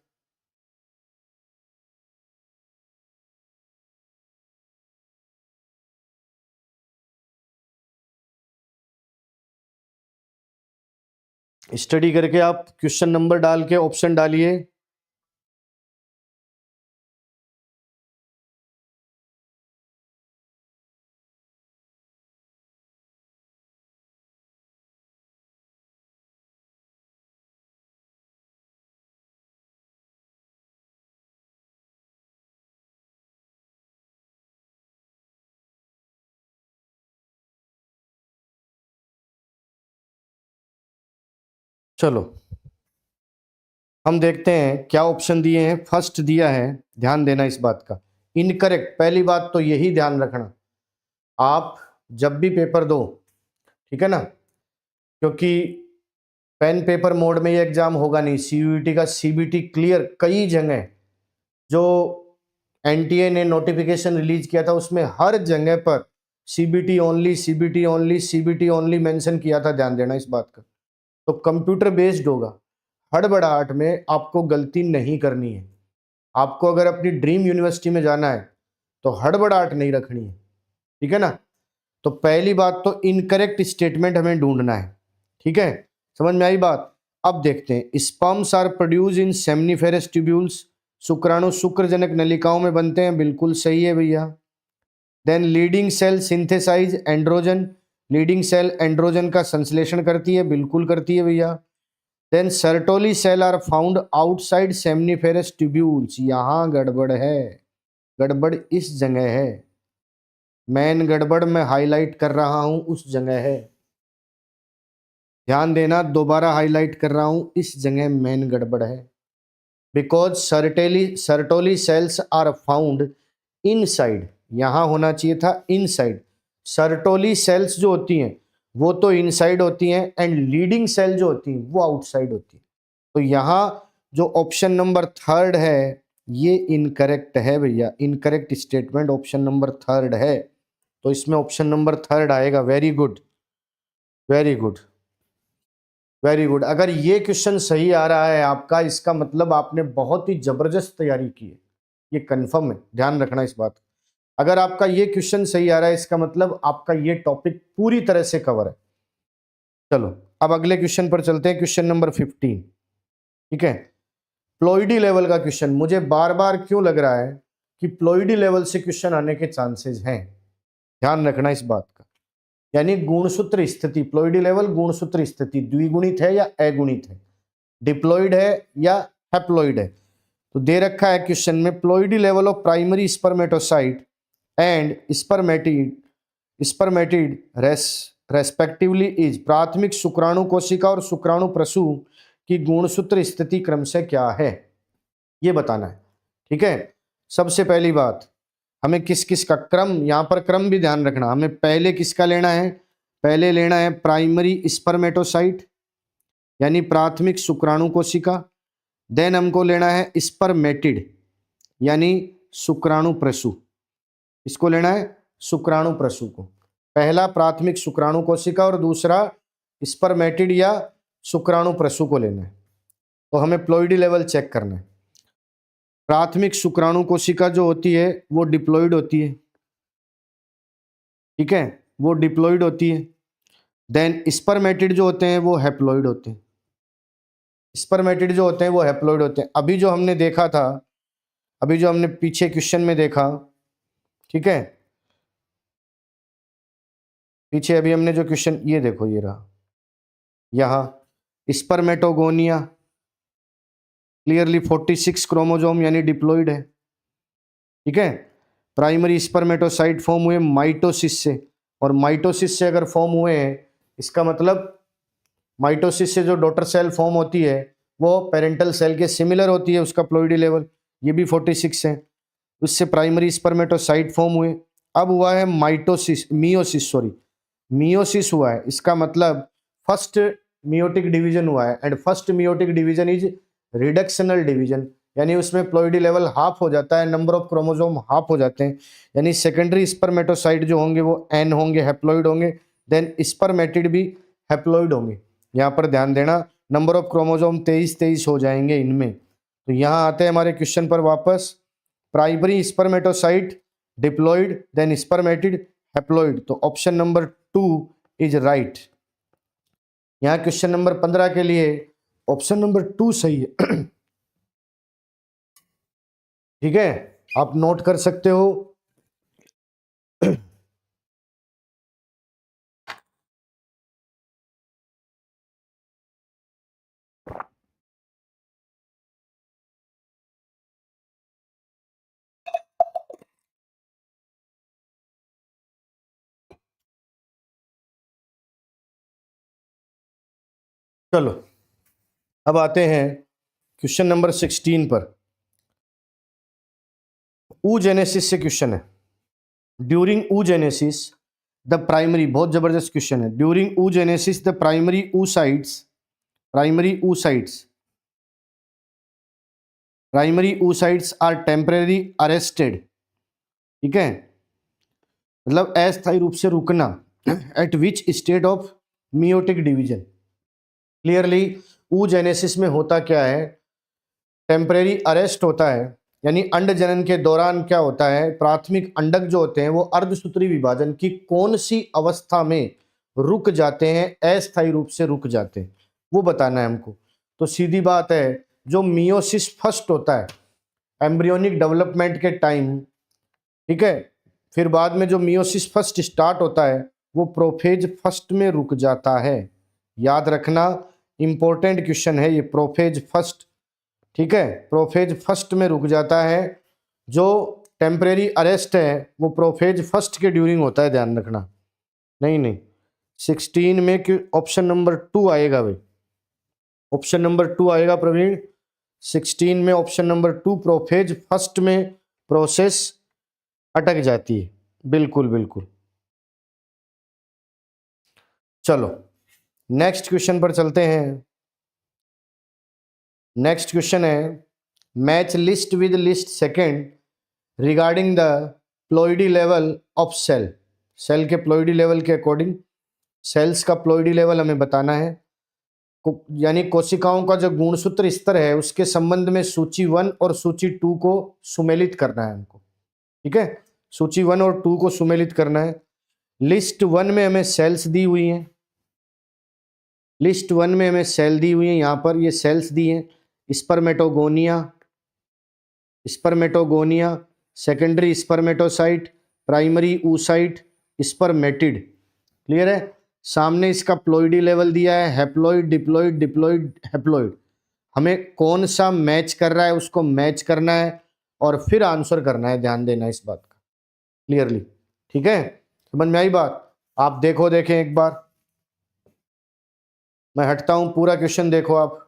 स्टडी करके आप क्वेश्चन नंबर डाल के ऑप्शन डालिए। चलो हम देखते हैं क्या ऑप्शन दिए हैं। फर्स्ट दिया है, ध्यान देना इस बात का, इनकरेक्ट। पहली बात तो यही ध्यान रखना, आप जब भी पेपर दो, ठीक है ना, क्योंकि पेन पेपर मोड में ये एग्जाम होगा नहीं, सीयूईटी का सीबीटी क्लियर, कई जगह जो एनटीए ने नोटिफिकेशन रिलीज किया था उसमें हर जगह पर CBT only, CBT only, CBT only mention किया था, ध्यान देना इस बात का। तो कंप्यूटर बेस्ड होगा, हड़बड़ाहट में आपको गलती नहीं करनी है। आपको अगर अपनी ड्रीम यूनिवर्सिटी में जाना है तो हड़बड़ाहट नहीं रखनी है, ठीक है ना। तो पहली बात तो इनकरेक्ट स्टेटमेंट हमें ढूंढना है, ठीक है, समझ में आई बात। अब देखते हैं, sperms are produce in seminiferous tubules, शुक्राणु शुक्रजनक नलिकाओं में बनते हैं, बिल्कुल सही है भैया। Then Leydig cell synthesise androgen, Leydig cell androgen का संश्लेषण करती है, बिल्कुल करती है भैया। Then Sertoli cell are found outside seminiferous tubules, यहाँ गड़बड़ है, गड़बड़ इस जगह है, मेन गड़बड़ मैं हाईलाइट कर रहा हूं उस जगह है, ध्यान देना, दोबारा हाईलाइट कर रहा हूं, इस जगह मेन गड़बड़ है। Because Sertoli cells are found inside, यहां होना चाहिए था इनसाइड। सर्टोली सेल्स जो होती हैं वो तो इनसाइड होती हैं, एंड लीडिंग सेल जो होती हैं वो आउटसाइड होती है। तो यहां जो ऑप्शन नंबर 3 है ये इनकरेक्ट है भैया, इनकरेक्ट स्टेटमेंट ऑप्शन नंबर 3 है। तो इसमें ऑप्शन नंबर थर्ड आएगा। Very good, very good, very good. अगर ये क्वेश्चन सही आ रहा है आपका, इसका मतलब आपने बहुत ही जबरदस्त तैयारी की है, ये कंफर्म है, ध्यान रखना इस बात। अगर आपका ये क्वेश्चन सही आ रहा है, इसका मतलब आपका ये टॉपिक पूरी तरह से कवर है। चलो अब अगले क्वेश्चन पर चलते हैं, क्वेश्चन नंबर 15। ठीक है, प्लॉइडी लेवल का क्वेश्चन। मुझे बार बार क्यों लग रहा है कि प्लॉइडी लेवल से क्वेश्चन आने के चांसेस हैं, ध्यान रखना इस बात का। यानी गुणसूत्र स्थिति, प्लॉइडी लेवल गुणसूत्र स्थिति द्विगुणित है या अगुणित है, डिप्लॉइड है या हैप्लॉइड है। तो दे रखा है क्वेश्चन में, ploidy level of primary spermatocyte and spermatid respectively is. प्राथमिक शुक्राणु कोशिका और शुक्राणु प्रसू की गुणसूत्र स्थिति क्रम से क्या है, ये बताना है। ठीक है, सबसे पहली बात, हमें किस किस का क्रम, यहां पर क्रम भी ध्यान रखना। हमें पहले किसका लेना है, पहले लेना है प्राइमरी स्पर्मेटोसाइट यानी प्राथमिक शुक्राणु कोशिका। देन हमको लेना है स्पर्मेटिड यानी शुक्राणु प्रसू, इसको लेना है शुक्राणु प्रसू को। पहला प्राथमिक शुक्राणु कोशिका और दूसरा स्पर्मेटिड या शुक्राणु प्रसू को लेना है। तो हमें प्लॉइडी लेवल चेक करना है। प्राथमिक शुक्राणु कोशिका जो होती है वो डिप्लॉइड होती है, ठीक है, वो डिप्लॉइड होती है। देन स्पर्मेटिड जो होते हैं वो हैप्लॉइड होते हैं, स्पर्मेटिड जो होते हैं वो हैप्लॉइड होते हैं। अभी जो हमने देखा था, अभी जो हमने पीछे क्वेश्चन में देखा, ठीक है, पीछे अभी हमने जो क्वेश्चन, ये देखो ये रहा, यहाँ स्पर्मेटोगोनिया क्लियरली 46 क्रोमोसोम यानी डिप्लॉइड है। ठीक है, प्राइमरी स्पर्मेटोसाइट फॉर्म हुए माइटोसिस से, और माइटोसिस से अगर फॉर्म हुए हैं, इसका मतलब माइटोसिस से जो डॉटर सेल फॉर्म होती है वो पेरेंटल सेल के सिमिलर होती है, उसका प्लॉइडी लेवल ये भी 46 है। उससे प्राइमरी स्पर्मेटोसाइट फॉर्म हुए। अब हुआ है माइटोसिस, मियोसिस हुआ है, इसका मतलब फर्स्ट मियोटिक डिवीजन हुआ है। And first meiotic division is reductional division, यानी उसमें प्लॉइडी लेवल हाफ हो जाता है, नंबर ऑफ क्रोमोसोम हाफ हो जाते हैं। यानी सेकेंडरी स्पर्मेटोसाइट जो होंगे वो एन होंगे, हैप्लॉइड होंगे। देन स्पर्मेटिड भी हैप्लॉइड होंगे। यहाँ पर ध्यान देना, नंबर ऑफ क्रोमोसोम 23 हो जाएंगे इनमें। तो यहाँ आते हैं हमारे क्वेश्चन पर वापस। Primary spermatocyte diploid, then spermatid, haploid. तो ऑप्शन नंबर 2 इज राइट। यहाँ क्वेश्चन नंबर 15 के लिए ऑप्शन नंबर 2 सही है। ठीक है, आप नोट कर सकते हो। चलो अब आते हैं क्वेश्चन नंबर 16 पर। oogenesis से क्वेश्चन है। ड्यूरिंग oogenesis द प्राइमरी, बहुत जबरदस्त क्वेश्चन है। During oogenesis the primary oocytes are temporary arrested. ठीक है, मतलब अस्थायी रूप से रुकना। At which state of meiotic division. Clearly oogenesis में होता क्या है, टेम्परेरी अरेस्ट होता है, यानी अंड जनन के दौरान क्या होता है, प्राथमिक अंडक जो होते हैं वो अर्धसूत्री विभाजन की कौन सी अवस्था में रुक जाते हैं, अस्थायी रूप से रुक जाते हैं, वो बताना है हमको। तो सीधी बात है, जो मियोसिस फर्स्ट होता है एम्ब्रियोनिक डेवलपमेंट के टाइम, ठीक है, फिर बाद में जो मियोसिस फर्स्ट स्टार्ट होता है वो प्रोफेज फर्स्ट में रुक जाता है। याद रखना, इंपॉर्टेंट क्वेश्चन है ये, प्रोफेज फर्स्ट। ठीक है, प्रोफेज फर्स्ट में रुक जाता है। जो टेम्परेरी अरेस्ट है वो प्रोफेज फर्स्ट के ड्यूरिंग होता है, ध्यान रखना। नहीं 16 में ऑप्शन नंबर 2 आएगा भाई, ऑप्शन नंबर 2 आएगा प्रवीण। 16 में ऑप्शन नंबर 2, प्रोफेज फर्स्ट में प्रोसेस अटक जाती है। बिल्कुल बिल्कुल। चलो नेक्स्ट क्वेश्चन पर चलते हैं। नेक्स्ट क्वेश्चन है, match list with list second regarding the ploidy level of cell. Cell के प्लॉइडी लेवल के अकॉर्डिंग सेल्स का प्लॉइडी लेवल हमें बताना है, यानी कोशिकाओं का जो गुणसूत्र स्तर है उसके संबंध में सूची 1 और सूची 2 को सुमेलित करना है हमको। ठीक है, सूची 1 और 2 को सुमेलित करना है। लिस्ट 1 में हमें सेल्स दी हुई हैं, लिस्ट 1 में हमें सेल दी हुई है, यहाँ पर ये सेल्स दी हैं। Spermatogonia, spermatogonia, secondary spermatocyte, primary oocyte, spermatid. Clear है। सामने इसका प्लॉइडी लेवल दिया है, हैप्लॉइड, डिप्लॉइड, डिप्लॉइड, हैप्लॉइड। हमें कौन सा मैच कर रहा है उसको मैच करना है और फिर आंसर करना है, ध्यान देना इस बात का क्लियरली। ठीक है, समझ में आई बात। आप देखो, देखें एक बार, मैं हटता हूं, पूरा क्वेश्चन देखो आप।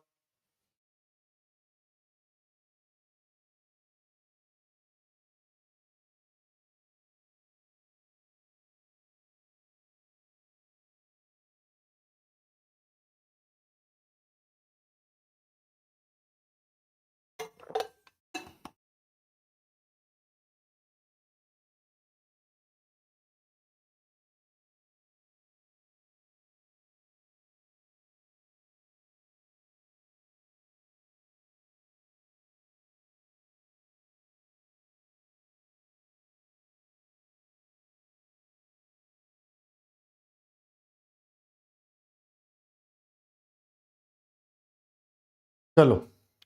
चलो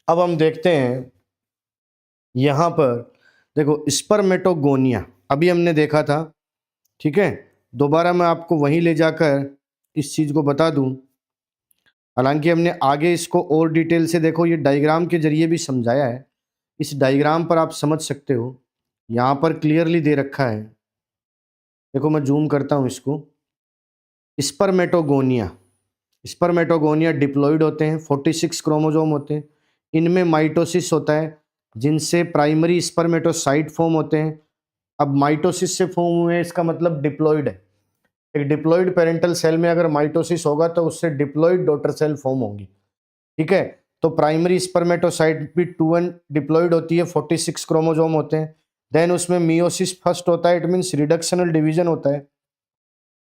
अब हम देखते हैं यहां पर, देखो स्पर्मेटोगोनिया अभी हमने देखा था। ठीक है, दोबारा मैं आपको वहीं ले जाकर इस चीज को बता दूं। हालांकि हमने आगे इसको और डिटेल से, देखो ये डायग्राम के जरिए भी समझाया है, इस डायग्राम पर आप समझ सकते हो। यहाँ पर क्लियरली दे रखा है, देखो मैं जूम करता हूँ इसको। स्पर्मेटोगोनिया, स्पर्मेटोगोनिया डिप्लॉइड होते हैं, 46 क्रोमोसोम होते हैं, इनमें माइटोसिस होता है जिनसे प्राइमरी स्पर्मेटोसाइट फॉर्म होते हैं। अब माइटोसिस से फॉर्म हुए इसका मतलब डिप्लॉइड है। एक डिप्लॉइड पेरेंटल सेल में अगर माइटोसिस होगा तो उससे डिप्लॉइड डॉटर सेल फॉर्म होगी। ठीक है, तो प्राइमरी स्पर्मेटोसाइट भी 2n डिप्लॉइड होती है, 46 क्रोमोसोम होते हैं। देन उसमें मियोसिस फर्स्ट होता है, इट मीन्स रिडक्शनल डिवीजन होता है,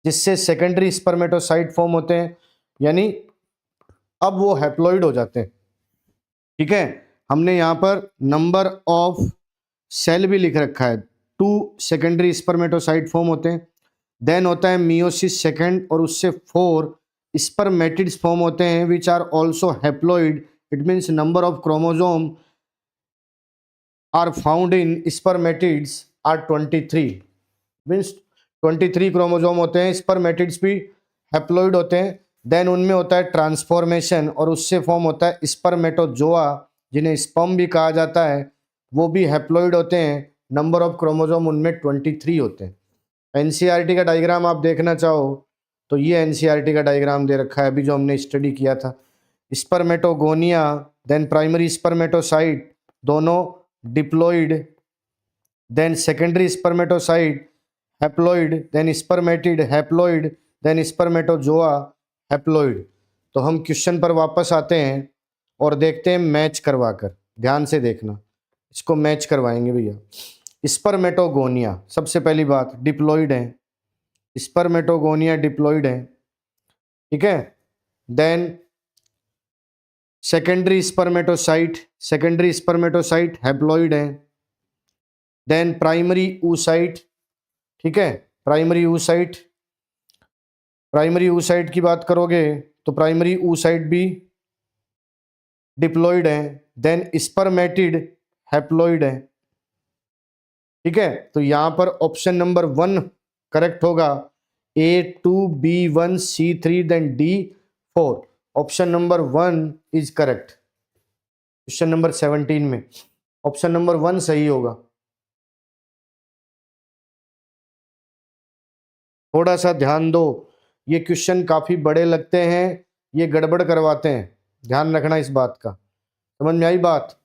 जिससे सेकेंडरी स्पर्मेटोसाइट फॉर्म होते हैं, यानी अब वो हैप्लॉइड हो जाते हैं। ठीक है, हमने यहाँ पर नंबर ऑफ सेल भी लिख रखा है, 2 सेकेंडरी स्पर्मेटोसाइट फॉर्म होते हैं। देन होता है मियोसिस सेकेंड, और उससे 4 स्पर्मेटिड्स फॉर्म होते हैं which are also haploid, it means number of chromosome are found in spermatids are 23, means 23 chromosome होते हैं। स्पर्मेटिड्स भी हैप्लॉइड होते हैं। देन उनमें होता है ट्रांसफॉर्मेशन, और उससे फॉर्म होता है स्पर्मेटोजोआ, जिन्हें स्पर्म भी कहा जाता है, वो भी हैप्लॉइड होते हैं। नंबर ऑफ क्रोमोसोम उनमें 23 होते हैं। एनसीईआरटी का डायग्राम आप देखना चाहो तो ये एनसीईआरटी का डायग्राम दे रखा है अभी जो हमने स्टडी किया था। स्पर्मेटोगोनिया, देन प्राइमरी स्पर्मेटोसाइट दोनों diploid, then secondary spermatocyte haploid, then spermatid haploid, then spermatozoa haploid. तो हम क्वेश्चन पर वापस आते हैं और देखते हैं मैच करवाकर, ध्यान से देखना, इसको मैच करवाएंगे भैया। स्पर्मेटोगोनिया सबसे पहली बात डिप्लॉइड है, स्पर्मेटोगोनिया डिप्लॉइड है। ठीक है, then secondary spermatocyte, secondary spermatocyte haploid है। देन प्राइमरी oocyte, ठीक है, प्राइमरी oocyte, प्राइमरी oocyte की बात करोगे तो प्राइमरी oocyte भी डिप्लॉइड है। देन स्पर्मेटिड हैप्लॉइड है। ठीक है, तो यहां पर ऑप्शन नंबर 1 करेक्ट होगा, A2B1 C3 then D4। Option number 1 is correct. Question number 17 में ऑप्शन नंबर 1 सही होगा। थोड़ा सा ध्यान दो, ये क्वेश्चन काफी बड़े लगते हैं, ये गड़बड़ करवाते हैं, ध्यान रखना इस बात का। समझ में आई बात।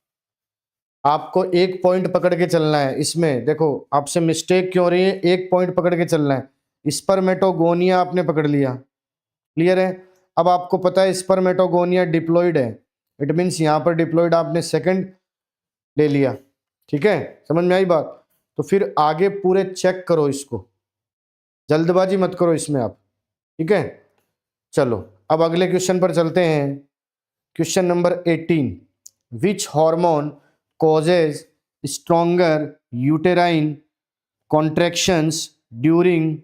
आपको एक पॉइंट पकड़ के चलना है इसमें, देखो आपसे मिस्टेक क्यों हो रही है, एक पॉइंट पकड़ के चलना है। स्पर्मेटोगोनिया आपने पकड़ लिया, क्लियर है। अब आपको पता है स्पर्मेटोगोनिया डिप्लॉइड है, इट मीन्स यहाँ पर डिप्लॉइड आपने सेकंड ले लिया। ठीक है, समझ में आई बात। तो फिर आगे पूरे चेक करो इसको, जल्दबाजी मत करो इसमें आप, ठीक है। चलो अब अगले क्वेश्चन पर चलते हैं। Question number 18, which hormone causes stronger uterine contractions during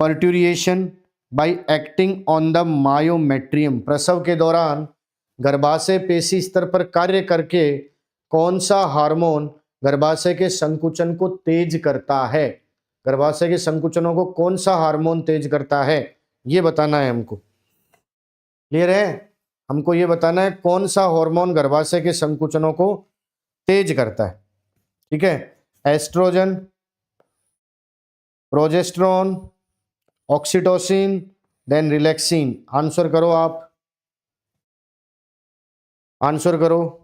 parturition by acting on the myometrium. प्रसव के दौरान गर्भाशय पेशी स्तर पर कार्य करके कौन सा हार्मोन गर्भाशय के संकुचन को तेज करता है? गर्भाशय के संकुचनों को कौन सा हार्मोन तेज करता है, ये बताना है हमको। क्लियर है? हमको ये बताना है कौन सा हार्मोन गर्भाशय के संकुचनों को तेज करता है, ठीक है। Estrogen, progesterone, oxytocin, then relaxin. Answer करो आप, आंसर करो।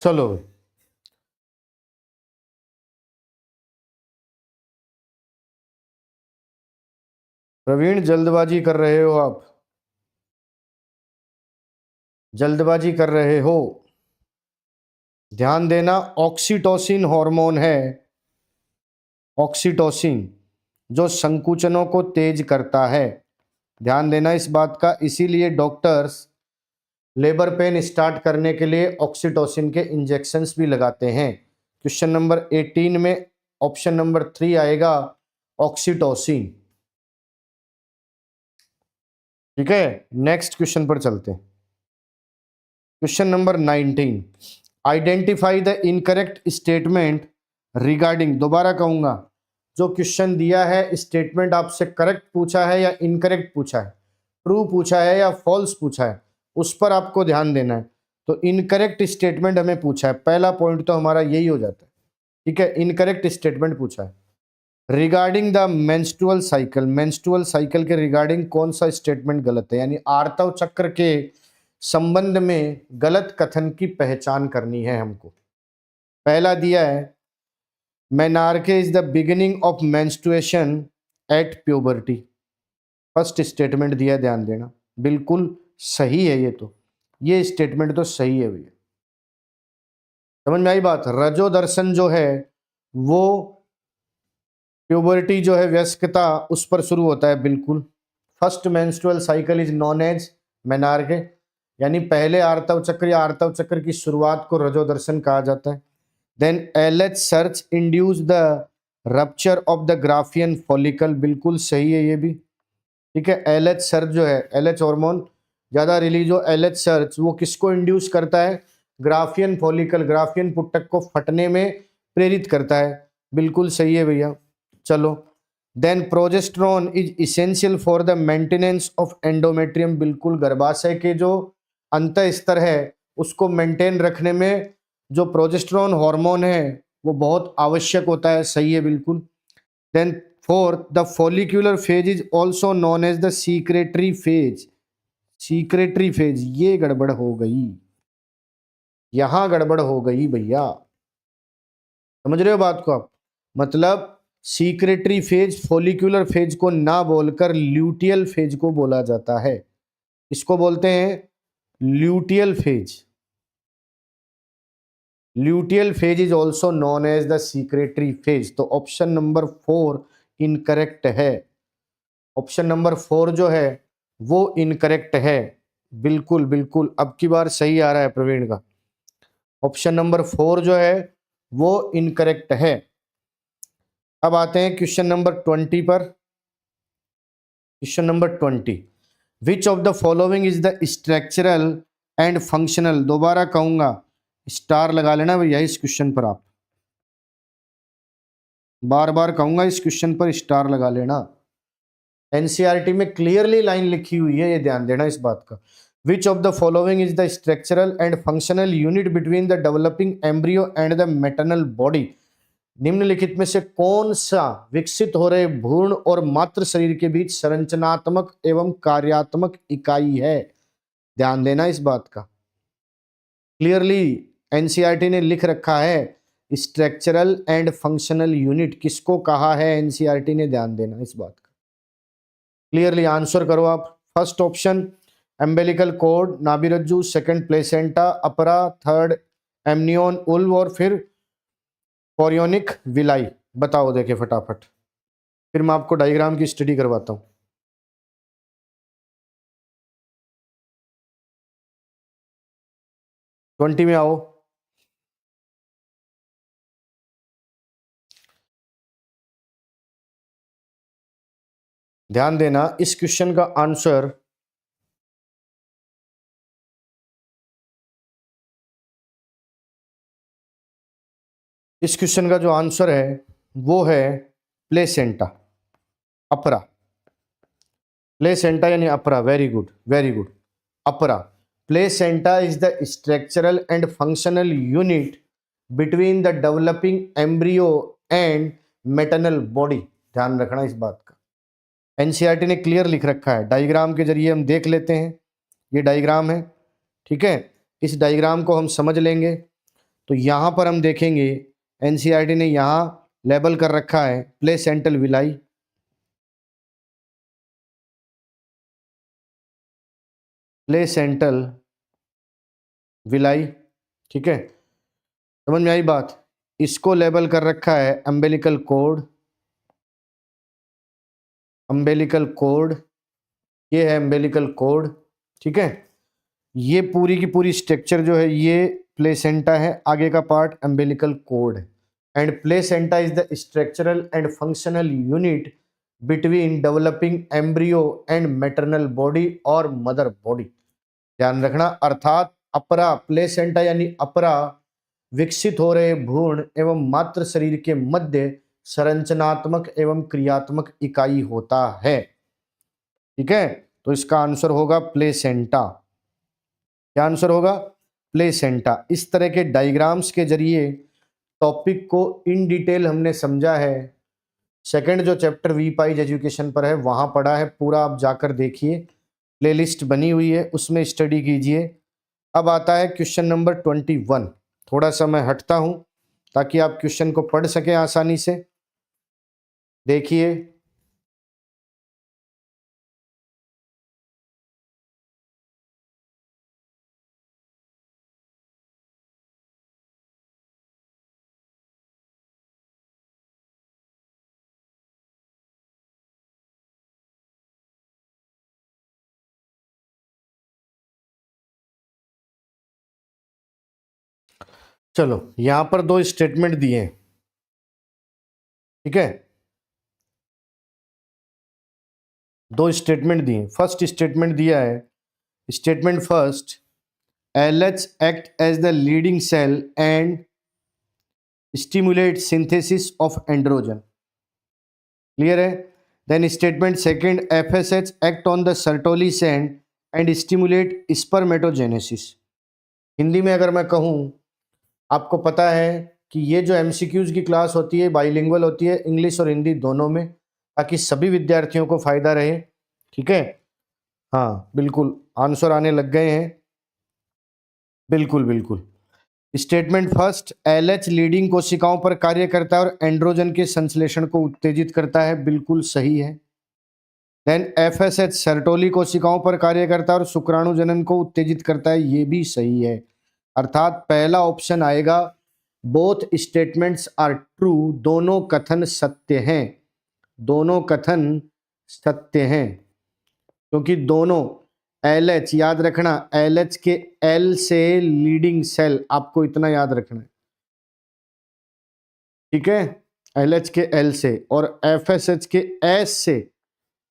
चलो प्रवीण, जल्दबाजी कर रहे हो आप, जल्दबाजी कर रहे हो। ध्यान देना, ऑक्सीटोसिन हार्मोन है, ऑक्सीटोसिन, जो संकुचनों को तेज करता है। ध्यान देना इस बात का, इसीलिए डॉक्टर्स लेबर पेन स्टार्ट करने के लिए ऑक्सीटोसिन के इंजेक्शंस भी लगाते हैं। क्वेश्चन नंबर 18 में ऑप्शन नंबर 3 आएगा, ऑक्सीटोसिन, ठीक है। नेक्स्ट क्वेश्चन पर चलते हैं। Question number 19, identify the incorrect statement regarding. दोबारा कहूंगा, जो क्वेश्चन दिया है स्टेटमेंट आपसे करेक्ट पूछा है या इनकरेक्ट पूछा है, ट्रू पूछा है या फॉल्स पूछा है, उस पर आपको ध्यान देना है। तो इनकरेक्ट स्टेटमेंट हमें पूछा है, पहला पॉइंट तो हमारा यही हो जाता है, ठीक है। इनकरेक्ट स्टेटमेंट पूछा है regarding the menstrual cycle. Menstrual cycle के रिगार्डिंग कौन सा स्टेटमेंट गलत है, यानी आर्तव चक्र के संबंध में गलत कथन की पहचान करनी है हमको। पहला दिया है, menarche is the beginning of menstruation at puberty. First statement दिया, ध्यान देना, बिल्कुल सही है ये स्टेटमेंट तो सही है भैया। समझ में आई बात? रजो दर्शन जो है वो प्यूबर्टी जो है वयस्कता उस पर शुरू होता है, बिल्कुल। First menstrual cycle is known as menarche, यानी पहले आर्तव चक्र या आर्तव चक्र की शुरुआत को रजो दर्शन कहा जाता है। Then LH surge induce the rupture of the Graafian follicle, बिल्कुल सही है ये भी, ठीक है। एलएच सर्च जो है, एलएच हार्मोन ज़्यादा रिलीज हो, एलएच सर्च वो किसको इंड्यूस करता है? ग्राफियन फॉलिकल, ग्राफियन पुट्टक को फटने में प्रेरित करता है, बिल्कुल सही है भैया। चलो, then progesterone is essential for the maintenance of endometrium, बिल्कुल गर्भाशय के जो अंत स्तर है उसको मेंटेन रखने में जो प्रोजेस्टेरोन हार्मोन है वो बहुत आवश्यक होता है, सही है बिल्कुल। Then fourth, the follicular phase is also known as the secretory phase. Secretory phase, ये गड़बड़ हो गई, यहां गड़बड़ हो गई भैया, समझ रहे हो बात को आप? मतलब सीक्रेटरी फेज फॉलिक्यूलर फेज को ना बोलकर ल्यूटियल फेज को बोला जाता है, इसको बोलते हैं luteal phase. Luteal phase is also known as the secretory phase. तो ऑप्शन नंबर 4 इनकरेक्ट है, ऑप्शन नंबर 4 जो है वो इनकरेक्ट है, बिल्कुल बिल्कुल। अब की बार सही आ रहा है प्रवीण का, ऑप्शन नंबर 4 जो है वो इनकरेक्ट है। अब आते हैं क्वेश्चन नंबर 20 पर। Question number 20, which of the following is the structural and functional. दोबारा कहूंगा, स्टार लगा लेना भैया इस क्वेश्चन पर, आप बार बार कहूंगा इस क्वेश्चन पर स्टार लगा लेना। एनसीईआरटी में क्लियरली लाइन लिखी हुई है, ये ध्यान देना इस बात का। Which of the following is the structural and functional unit between the developing embryo and the maternal body. निम्नलिखित में से कौन सा विकसित हो रहे भ्रूण और मातृ शरीर के बीच संरचनात्मक एवं कार्यात्मक इकाई है? ध्यान देना इस बात का, क्लियरली एनसीईआरटी ने लिख रखा है स्ट्रक्चरल एंड फंक्शनल यूनिट किसको कहा है, एनसीईआरटी ने ध्यान देना इस बात का। क्लियरली आंसर करो आप। फर्स्ट ऑप्शन एम्बेलिकल कॉर्ड नाभिरज्जु, सेकंड प्लेसेंटा अपरा, थर्ड एमनियोन उल्व और फिर कोरियोनिक विलाई। बताओ देखे फटाफट, फिर मैं आपको डायग्राम की स्टडी करवाता हूं। ट्वेंटी में आओ। ध्यान देना इस क्वेश्चन का आंसर इस क्वेश्चन का जो आंसर है वो है प्लेसेंटा अपरा। प्लेसेंटा यानी अपरा, वेरी गुड वेरी गुड। अपरा placenta is the structural and functional unit between the developing embryo and maternal body. ध्यान रखना इस बात का, एनसीईआरटी ने क्लियर लिख रखा है। डायग्राम के जरिए हम देख लेते हैं, ये डायग्राम है, ठीक है। इस डायग्राम को हम समझ लेंगे तो यहाँ पर हम देखेंगे एनसीईआरटी ने यहाँ लेबल कर रखा है प्लेसेंटल विलाई, प्लेसेंटल विलाई, ठीक है। समझ में आई बात। इसको लेबल कर रखा है अम्बेलिकल कॉर्ड, अम्बेलिकल कॉर्ड, ये है अम्बेलिकल कॉर्ड, ठीक है। ये पूरी की पूरी स्ट्रक्चर जो है ये प्लेसेंटा है, आगे का पार्ट अम्बेलिकल कॉर्ड है। And placenta is the structural and functional unit between developing embryo and maternal body और मदर बॉडी। ध्यान रखना, अर्थात अपरा प्लेसेंटा यानी अपरा विकसित हो रहे भ्रूण एवं मातृ शरीर के मध्य संरचनात्मक एवं क्रियात्मक इकाई होता है, ठीक है। तो इसका आंसर होगा प्लेसेंटा। क्या आंसर होगा? प्लेसेंटा। इस तरह के डायग्राम्स के जरिए टॉपिक को इन डिटेल हमने समझा है। सेकंड जो चैप्टर वी पाइज एजुकेशन पर है वहां पढ़ा है, पूरा आप जाकर देखिए, प्लेलिस्ट बनी हुई है उसमें स्टडी कीजिए। अब आता है क्वेश्चन नंबर 21। थोड़ा सा मैं हटता हूं ताकि आप क्वेश्चन को पढ़ सकें आसानी से। देखिए चलो, यहां पर दो स्टेटमेंट दिए हैं, ठीक है। दो स्टेटमेंट दिए। फर्स्ट स्टेटमेंट दिया है, statement first, LH act as the Leydig cell and stimulate synthesis of androgen. Clear है। Then statement second, FSH act on the Sertoli send and stimulate spermatogenesis. Hindi में अगर मैं कहूँ, आपको पता है कि ये जो MCQs की क्लास होती है बाइलिंगुअल होती है, इंग्लिश और हिंदी दोनों में, ताकि सभी विद्यार्थियों को फायदा रहे, ठीक है। हाँ बिल्कुल, आंसर आने लग गए हैं, बिल्कुल बिल्कुल। स्टेटमेंट फर्स्ट, LH लीडिंग कोशिकाओं पर कार्य करता है और एंड्रोजन के संश्लेषण को उत्तेजित करता है, बिल्कुल सही है। देन FSH सर्टोली कोशिकाओं पर कार्य करता है और शुक्राणु जनन को उत्तेजित करता है, ये भी सही है। अर्थात पहला ऑप्शन आएगा, बोथ स्टेटमेंट्स आर ट्रू, दोनों कथन सत्य हैं, दोनों कथन सत्य हैं, क्योंकि दोनों LH, याद रखना LH के L से लीडिंग सेल, आपको इतना याद रखना है, ठीक है। LH के L से, और FSH के S से,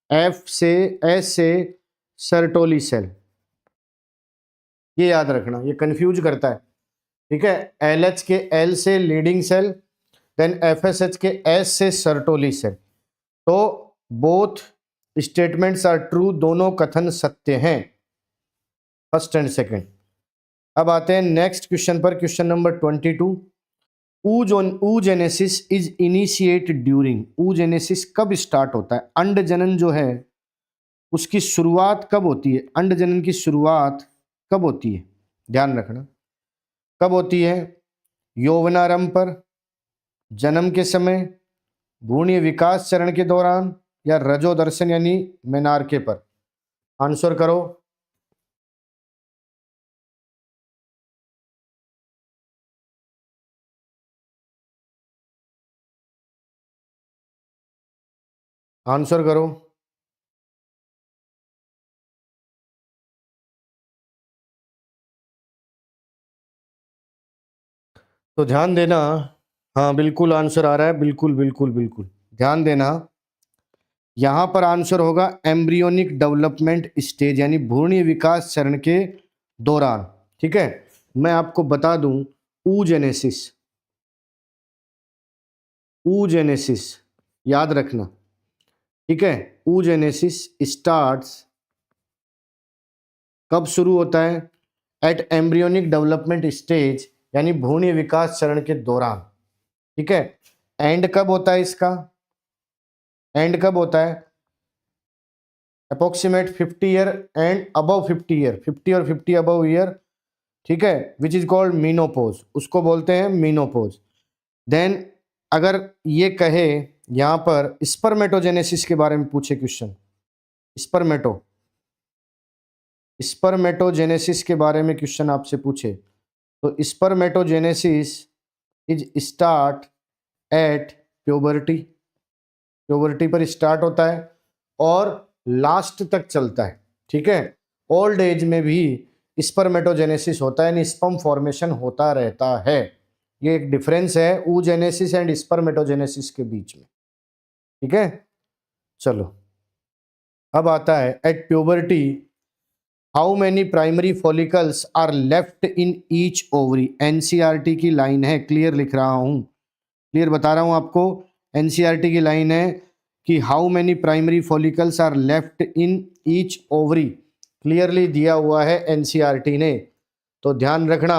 F से S से सर्टोली सेल, ये याद रखना, ये कंफ्यूज करता है, ठीक है। LH के L से लीडिंग सेल, देन FSH के S से सर्टोली सेल। तो बोथ स्टेटमेंट्स आर ट्रू, दोनों कथन सत्य हैं, फर्स्ट एंड सेकंड। अब आते हैं नेक्स्ट क्वेश्चन पर, question number 22। oogenesis is initiate during. oogenesis कब स्टार्ट होता है? अंड जनन जो है उसकी शुरुआत कब होती है? अंड जनन की शुरुआत कब होती है? ध्यान रखना, कब होती है? यौवनारंभ पर, जन्म के समय, भ्रूणीय विकास चरण के दौरान, या रजोदर्शन यानी मेनार्के पर? आंसर करो। आंसर करो। तो ध्यान देना। हाँ बिल्कुल आंसर आ रहा है, बिल्कुल बिल्कुल बिल्कुल ध्यान देना। यहाँ पर आंसर होगा एम्ब्रियोनिक डेवलपमेंट स्टेज यानी भ्रूणीय विकास चरण के दौरान। ठीक है, मैं आपको बता दूं, ऊजेनेसिस, ऊजेनेसिस याद रखना। ठीक है, ऊजेनेसिस स्टार्ट्स कब शुरू होता है? एट एम्ब्रियोनिक डेवलपमेंट स्टेज यानी भ्रूणीय विकास चरण के दौरान। ठीक है, एंड कब होता है इसका? एंड कब होता है? Approximate 50 year and above 50 year, 50 और 50 अबव ईयर। ठीक है, विच इज कॉल्ड मीनोपोज, उसको बोलते हैं मीनोपोज। देन अगर ये कहे यहां पर स्पर्मेटोजेनेसिस के बारे में पूछे क्वेश्चन, स्पर्मेटो स्पर्मेटोजेनेसिस के बारे में क्वेश्चन आपसे पूछे, तो spermatogenesis is start at puberty, puberty पर स्टार्ट होता है और लास्ट तक चलता है। ठीक है, ओल्ड एज में भी स्पर्मेटोजेनेसिस होता है यानी स्पर्म फॉर्मेशन होता रहता है। ये एक डिफरेंस है ऊजेनेसिस एंड स्पर्मेटोजेनेसिस के बीच में। ठीक है, चलो अब आता है at puberty how many primary follicles are left in each ovary. NCERT की लाइन है, क्लियर लिख रहा हूं, क्लियर बता रहा हूं आपको। एनसीईआरटी की लाइन है कि how many primary follicles are left in each ovary, clearly दिया हुआ है एनसीईआरटी ने। तो ध्यान रखना,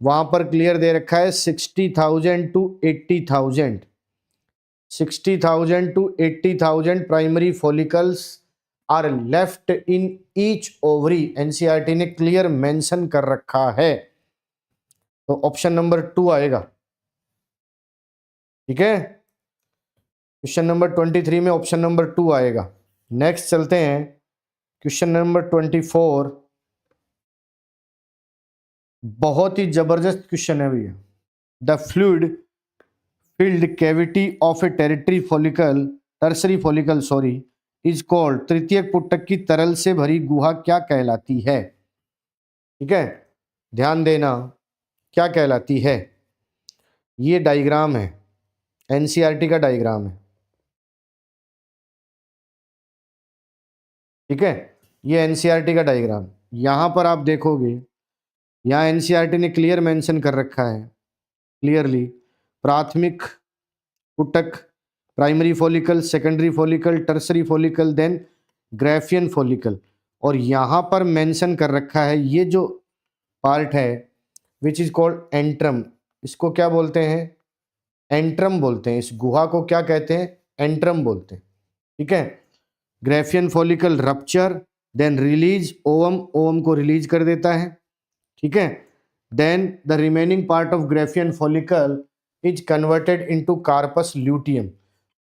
वहां पर क्लियर दे रखा है 60,000 to 80,000, 60,000 to 80,000 primary follicles are left in each ovary, NCERT ने क्लियर मेंशन कर रखा है। तो ऑप्शन नंबर 2 आएगा। ठीक है, क्वेश्चन नंबर 23 में ऑप्शन नंबर 2 आएगा। नेक्स्ट चलते हैं, क्वेश्चन नंबर 24। बहुत ही जबरदस्त क्वेश्चन है भैया। The fluid filled cavity of A territory follicle, tertiary follicle sorry, is called, तृतीयक पुटक की तरल से भरी गुहा क्या कहलाती है? ठीक है, ध्यान देना, क्या कहलाती है? ये डायग्राम है, एनसीईआरटी का डायग्राम है। ठीक है, ये एनसीईआरटी का डायग्राम, यहां पर आप देखोगे, यहाँ एनसीईआरटी ने क्लियर मेंशन कर रखा है, क्लियरली, प्राथमिक पुटक, primary follicle, secondary follicle, tertiary follicle, then Graafian follicle. और यहाँ पर मेंशन कर रखा है ये जो पार्ट है विच इज कॉल्ड एंट्रम, इसको क्या बोलते हैं? एंट्रम बोलते हैं। इस गुहा को क्या कहते हैं? एंट्रम बोलते हैं। ठीक है, Graafian follicle rupture, then release ovum, ovum को रिलीज कर देता है। ठीक है, then the remaining part of Graafian follicle is converted into corpus luteum.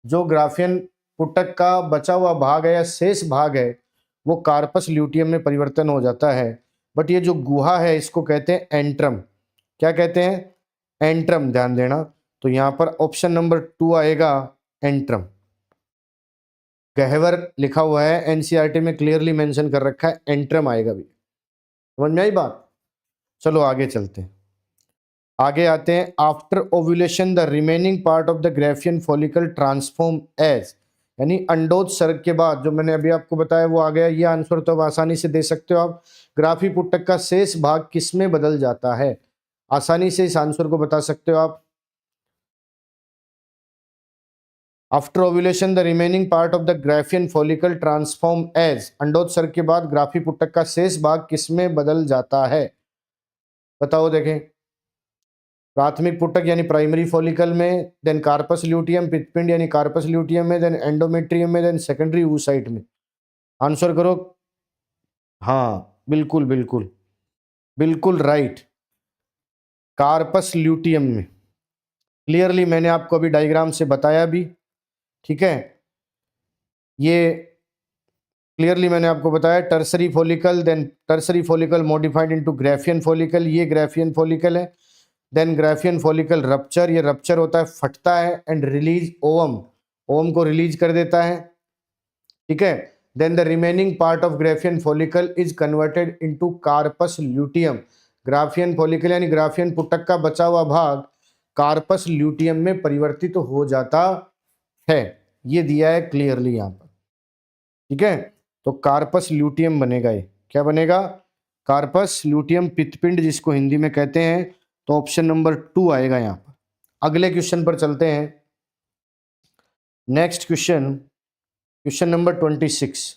जो ग्राफियन पुटक का बचा हुआ भाग है या शेष भाग है वो कार्पस ल्यूटियम में परिवर्तन हो जाता है। बट ये जो गुहा है इसको कहते हैं एंट्रम। क्या कहते हैं? एंट्रम, ध्यान देना। तो यहाँ पर ऑप्शन नंबर 2 आएगा, एंट्रम। गहवर लिखा हुआ है, एनसीईआरटी में क्लियरली मेंशन कर रखा है, एंट्रम आएगा भी। समझ में आई बात? चलो आगे चलते हैं, आगे आते हैं। After ovulation the remaining part of the Graafian follicle transform as, यानी अंडोज सर्ग के बाद जो मैंने अभी आपको बताया वो आ गया। ये आंसर तो आप आसानी से दे सकते हो आप। ग्राफी पुटक का शेष भाग किस में बदल जाता है? आसानी से इस आंसर को बता सकते हो आप। After ovulation the remaining part of the Graafian follicle transform as, अंडोज सर्ग के बाद ग्राफी पुटक का शेष भाग किस में बदल जाता है? बताओ देखें। प्राथमिक पुटक यानी प्राइमरी फॉलिकल में, देन कार्पस ल्यूटियम, पित्तपिंड यानी कार्पस ल्यूटियम में, देन एंडोमेट्रियम में, देन सेकेंडरी oocyte में। आंसर करो। हाँ बिल्कुल बिल्कुल बिल्कुल राइट, कार्पस ल्यूटियम में। क्लियरली मैंने आपको अभी डायग्राम से बताया भी, ठीक है। ये क्लियरली मैंने आपको बताया tertiary follicle, then tertiary follicle modified into Graafian follicle, ये ग्राफियन फॉलिकल है। देन ग्राफियन फॉलिकल रप्चर, ये रप्चर होता है, फटता है एंड रिलीज ओवम, ओवम को रिलीज कर देता है, ठीक है। Then the remaining part of Graafian follicle is converted into corpus luteum, Graafian follicle यानी ग्राफियन पुटक का बचा हुआ भाग कार्पस ल्यूटियम में परिवर्तित हो जाता है। ये दिया है क्लियरली यहाँ पर, ठीक है। तो कार्पस ल्यूटियम बनेगा, ये क्या बनेगा, कार्पस ल्यूटियम, पित्तपिंड जिसको हिंदी में कहते हैं। तो ऑप्शन नंबर 2 आएगा यहाँ पर। अगले क्वेश्चन पर चलते हैं। नेक्स्ट क्वेश्चन, क्वेश्चन नंबर 26,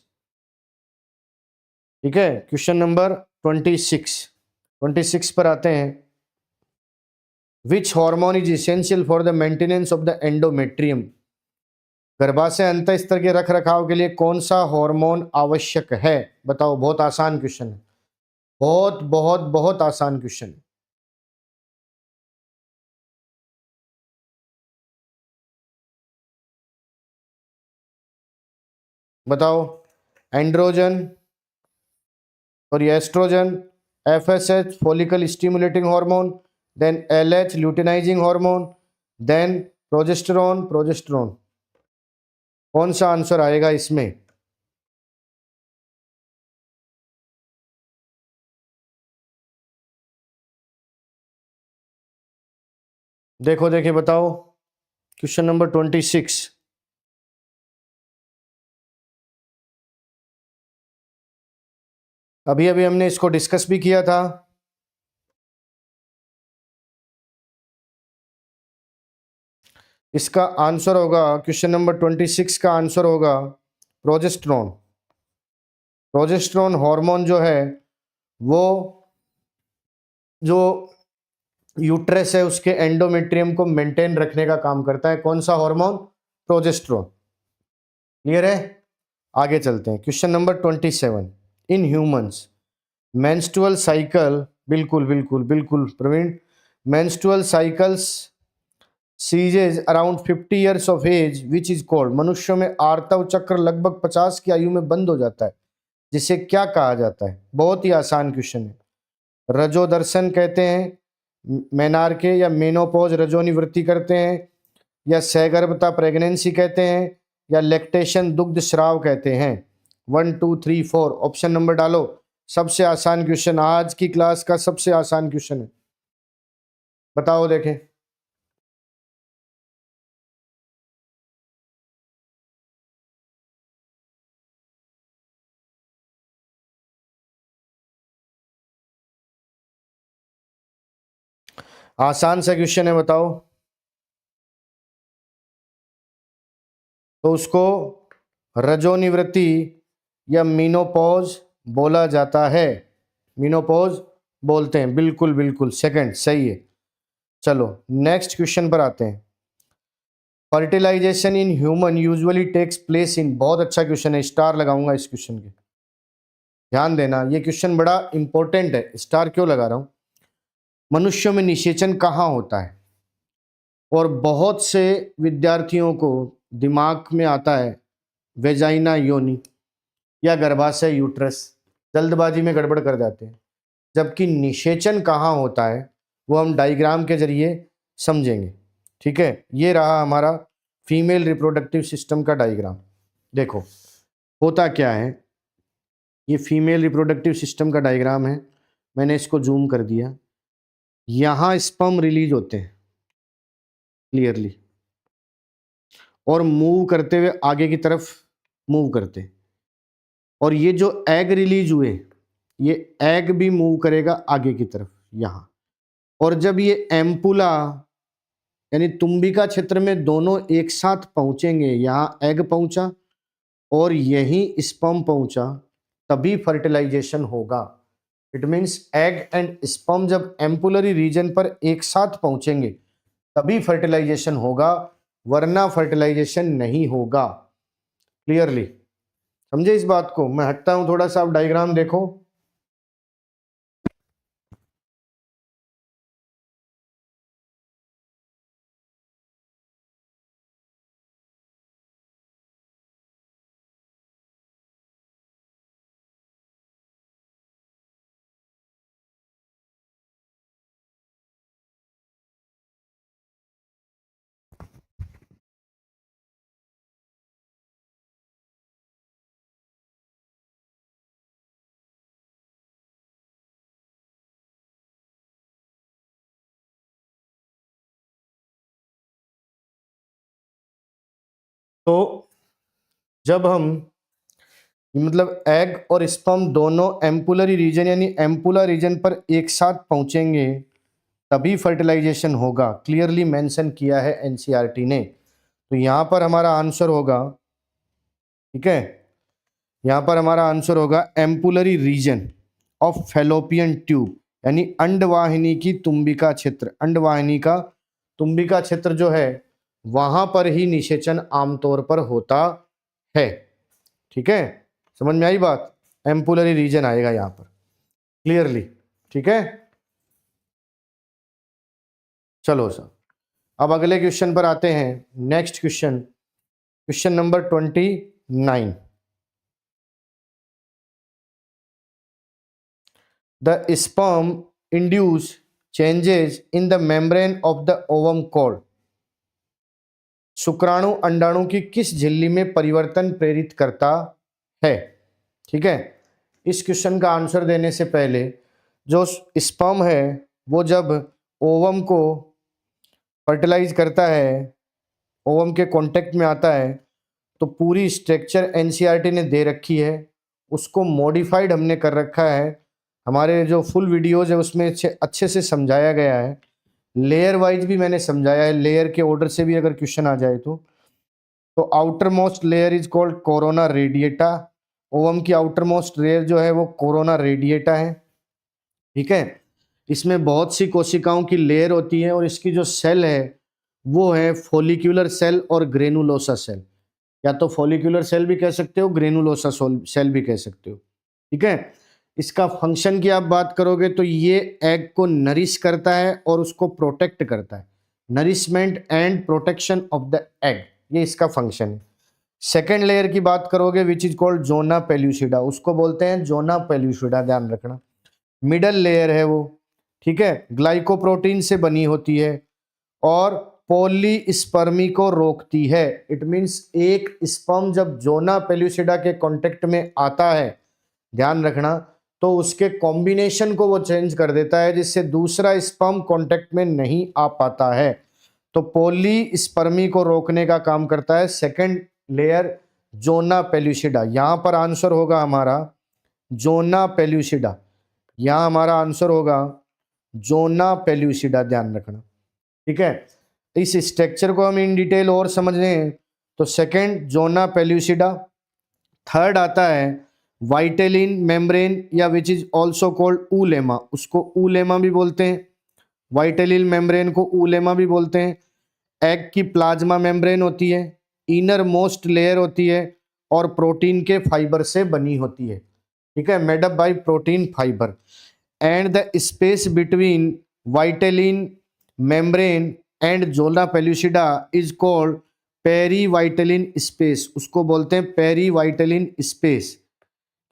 ठीक है। क्वेश्चन नंबर 26 पर आते हैं। Which hormone is essential for the maintenance of the endometrium, गर्भाशय अंतःस्तर के रख रखाव के लिए कौन सा हार्मोन आवश्यक है, बताओ। बहुत आसान क्वेश्चन है, बहुत बहुत बहुत आसान क्वेश्चन है। बताओ। एंड्रोजन और estrogen, FSH follicle stimulating hormone, then LH luteinizing hormone, then progesterone, progesterone. कौन सा आंसर आएगा इसमें? देखो देखिए बताओ। क्वेश्चन नंबर 26, अभी अभी हमने इसको डिस्कस भी किया था। इसका आंसर होगा, क्वेश्चन नंबर 26 का आंसर होगा प्रोजेस्टेरोन। प्रोजेस्टेरोन हार्मोन जो है वो जो यूट्रस है उसके एंडोमेट्रियम को मेंटेन रखने का काम करता है। कौन सा हार्मोन? प्रोजेस्टेरोन। क्लियर है? आगे चलते हैं। Question number 27, in humans menstrual cycle, बिल्कुल बिल्कुल बिल्कुल Praveen, menstrual cycles ceases around 50 years of age which is called, मनुष्यों में आर्तव चक्र लगभग 50 की आयु में बंद हो जाता है, जिसे क्या कहा जाता है? बहुत ही आसान क्वेश्चन है। रजोदर्शन कहते हैं, मेनार्के या मेनोपॉज रजोनिवृत्ति करते हैं, या सहगर्भता प्रेगनेंसी कहते हैं, या लैक्टेशन दुग्ध स्राव कहते हैं। 1 2 3 4 ऑप्शन नंबर डालो। सबसे आसान क्वेश्चन, आज की क्लास का सबसे आसान क्वेश्चन है, बताओ देखें। आसान सा क्वेश्चन है, बताओ। तो उसको रजोनिवृत्ति या मीनोपॉज बोला जाता है, मीनोपॉज बोलते हैं, बिल्कुल बिल्कुल सेकंड सही है। चलो नेक्स्ट क्वेश्चन पर आते हैं। Fertilization in human usually takes place in, बहुत अच्छा क्वेश्चन है, स्टार लगाऊंगा इस क्वेश्चन के, ध्यान देना, ये क्वेश्चन बड़ा इंपॉर्टेंट है। स्टार क्यों लगा रहा हूं? मनुष्यों में निषेचन कहाँ होता है? और बहुत से विद्यार्थियों को दिमाग में आता है वेजाइना योनि या गर्भाशय यूट्रस, जल्दबाजी में गड़बड़ कर जाते हैं। जबकि निषेचन कहाँ होता है वो हम डायग्राम के जरिए समझेंगे, ठीक है। ये रहा हमारा फीमेल रिप्रोडक्टिव सिस्टम का डायग्राम। देखो होता क्या है, ये फीमेल रिप्रोडक्टिव सिस्टम का डायग्राम है, मैंने इसको जूम कर दिया। यहाँ स्पर्म रिलीज होते हैं क्लियरली, और मूव करते हुए आगे की तरफ मूव करते हैं। और ये जो एग रिलीज हुए, ये एग भी मूव करेगा आगे की तरफ यहाँ। और जब ये एम्पुला यानी तुम्बिका क्षेत्र में दोनों एक साथ पहुंचेंगे, यहाँ एग पहुंचा और यहीं स्पर्म पहुंचा, तभी फर्टिलाइजेशन होगा। It means egg and sperm जब एम्पुलरी रीजन पर एक साथ पहुंचेंगे तभी फर्टिलाइजेशन होगा, वरना फर्टिलाइजेशन नहीं होगा। क्लियरली समझे इस बात को? मैं हटता हूं थोड़ा सा, आप डायग्राम देखो। तो जब हम मतलब एग और स्पर्म दोनों एम्पुलरी रीजन यानी एम्पुलर रीजन पर एक साथ पहुंचेंगे तभी फर्टिलाइजेशन होगा, क्लियरली मेंशन किया है एनसीईआरटी ने। तो यहाँ पर हमारा आंसर होगा, ठीक है, यहाँ पर हमारा आंसर होगा ampullary region of fallopian tube यानी अंडवाहिनी की तुम्बिका क्षेत्र। अंडवाहिनी का तुम्बिका क्षेत्र जो है वहां पर ही निषेचन आमतौर पर होता है, ठीक है, समझ में आई बात। एम्पुलरी रीजन आएगा यहाँ पर क्लियरली, ठीक है। चलो सर, अब अगले क्वेश्चन पर आते हैं। Next question, question number 29। The sperm induce changes in the membrane of the ovum cord। शुक्राणु अंडाणु की किस झिल्ली में परिवर्तन प्रेरित करता है, ठीक है। इस क्वेश्चन का आंसर देने से पहले जो स्पर्म है वो जब ओवम को फर्टिलाइज करता है, ओवम के कांटेक्ट में आता है, तो पूरी स्ट्रक्चर एनसीईआरटी ने दे रखी है, उसको मॉडिफाइड हमने कर रखा है। हमारे जो फुल वीडियोज है उसमें अच्छे से समझाया गया है, लेयर वाइज भी मैंने समझाया है, लेयर के ऑर्डर से भी अगर क्वेश्चन आ जाए तो outer most layer is called corona radiata. Ovum की आउटर मोस्ट लेयर जो है वो कोरोना रेडिएटा है, ठीक है। इसमें बहुत सी कोशिकाओं की लेयर होती है और इसकी जो सेल है वो है फॉलिक्यूलर सेल और ग्रेनुलोसा सेल, या तो फॉलिक्यूलर सेल भी कह सकते हो, ग्रेनुलोसा सेल भी कह सकते हो, ठीक है। इसका फंक्शन की आप बात करोगे तो ये एग को नरिश करता है और उसको प्रोटेक्ट करता है, nourishment and protection of the egg, ये इसका फंक्शन है। सेकेंड लेयर की बात करोगे which is called zona pellucida, उसको बोलते हैं जोना पेल्यूसिडा, ध्यान रखना। मिडल लेयर है वो, ठीक है, ग्लाइकोप्रोटीन से बनी होती है और पॉलीस्पर्मी को रोकती है। इट मीन्स एक स्पर्म जब जोना पेल्यूसिडा के कांटेक्ट में आता है, ध्यान रखना, तो उसके कॉम्बिनेशन को वो चेंज कर देता है जिससे दूसरा स्पर्म कांटेक्ट में नहीं आ पाता है। तो पॉलीस्पर्मी को रोकने का काम करता है सेकंड लेयर जोना पेल्यूसिडा। यहाँ पर आंसर होगा हमारा जोना पेल्यूसिडा, यहाँ हमारा आंसर होगा जोना पेल्यूसिडा, ध्यान रखना, ठीक है। इस स्ट्रक्चर को हम इन डिटेल और समझने हैं तो सेकंड जोना पेल्यूसिडा। थर्ड आता है वाइटेलिन मेम्ब्रेन या विच इज ऑल्सो कॉल्ड ऊलेमा, उसको ऊलेमा भी बोलते हैं, वाइटेलिन मेम्ब्रेन को ऊलेमा भी बोलते हैं। एग की प्लाज्मा मेम्ब्रेन होती है, इनर मोस्ट लेयर होती है और प्रोटीन के फाइबर से बनी होती है, ठीक है, made up by protein fibre. And the space between vitelline membrane and zona pellucida is called perivitelline space, उसको बोलते हैं पेरीवाइटेलिन स्पेस।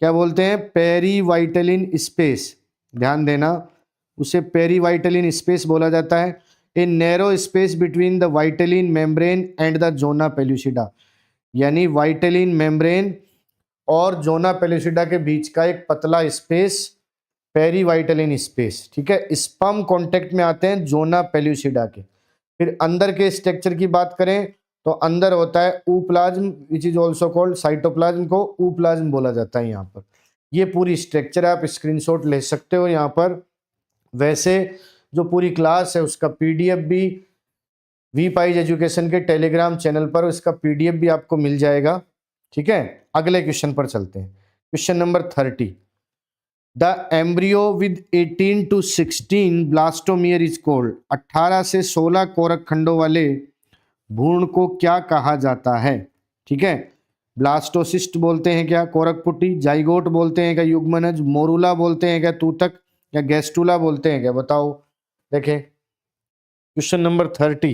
क्या बोलते हैं? पेरीवाइटेलिन स्पेस, ध्यान देना, उसे पेरीवाइटेलिन स्पेस बोला जाता है। A narrow space between the vitelline membrane and the zona pellucida, यानी वाइटेलिन मेम्ब्रेन और जोना पेल्यूसिडा के बीच का एक पतला स्पेस, पेरीवाइटेलिन स्पेस, ठीक है। स्पर्म कांटेक्ट में आते हैं जोना पेल्यूसिडा के। फिर अंदर के स्ट्रक्चर की बात करें तो अंदर होता है ooplasm which is also called cytoplasm, को ऊप्लाज्म बोला जाता है यहाँ पर। ये पूरी स्ट्रक्चर आप स्क्रीनशॉट ले सकते हो यहाँ पर। वैसे जो पूरी क्लास है उसका पीडीएफ भी वी पाइज एजुकेशन के टेलीग्राम चैनल पर, उसका पीडीएफ भी आपको मिल जाएगा, ठीक है। अगले क्वेश्चन पर चलते हैं, question number 30। The embryo with 18 to 16 blastomere is called, 18 से 16 कोरक खंडों वाले भ्रूण को क्या कहा जाता है, ठीक है। ब्लास्टोसिस्ट बोलते हैं क्या, कोरकपुटी, जाइगोट बोलते हैं क्या, युग्मनज, मोरूला बोलते हैं क्या, तूतक, या गैस्टुला बोलते हैं क्या, बताओ। देखें क्वेश्चन नंबर 30,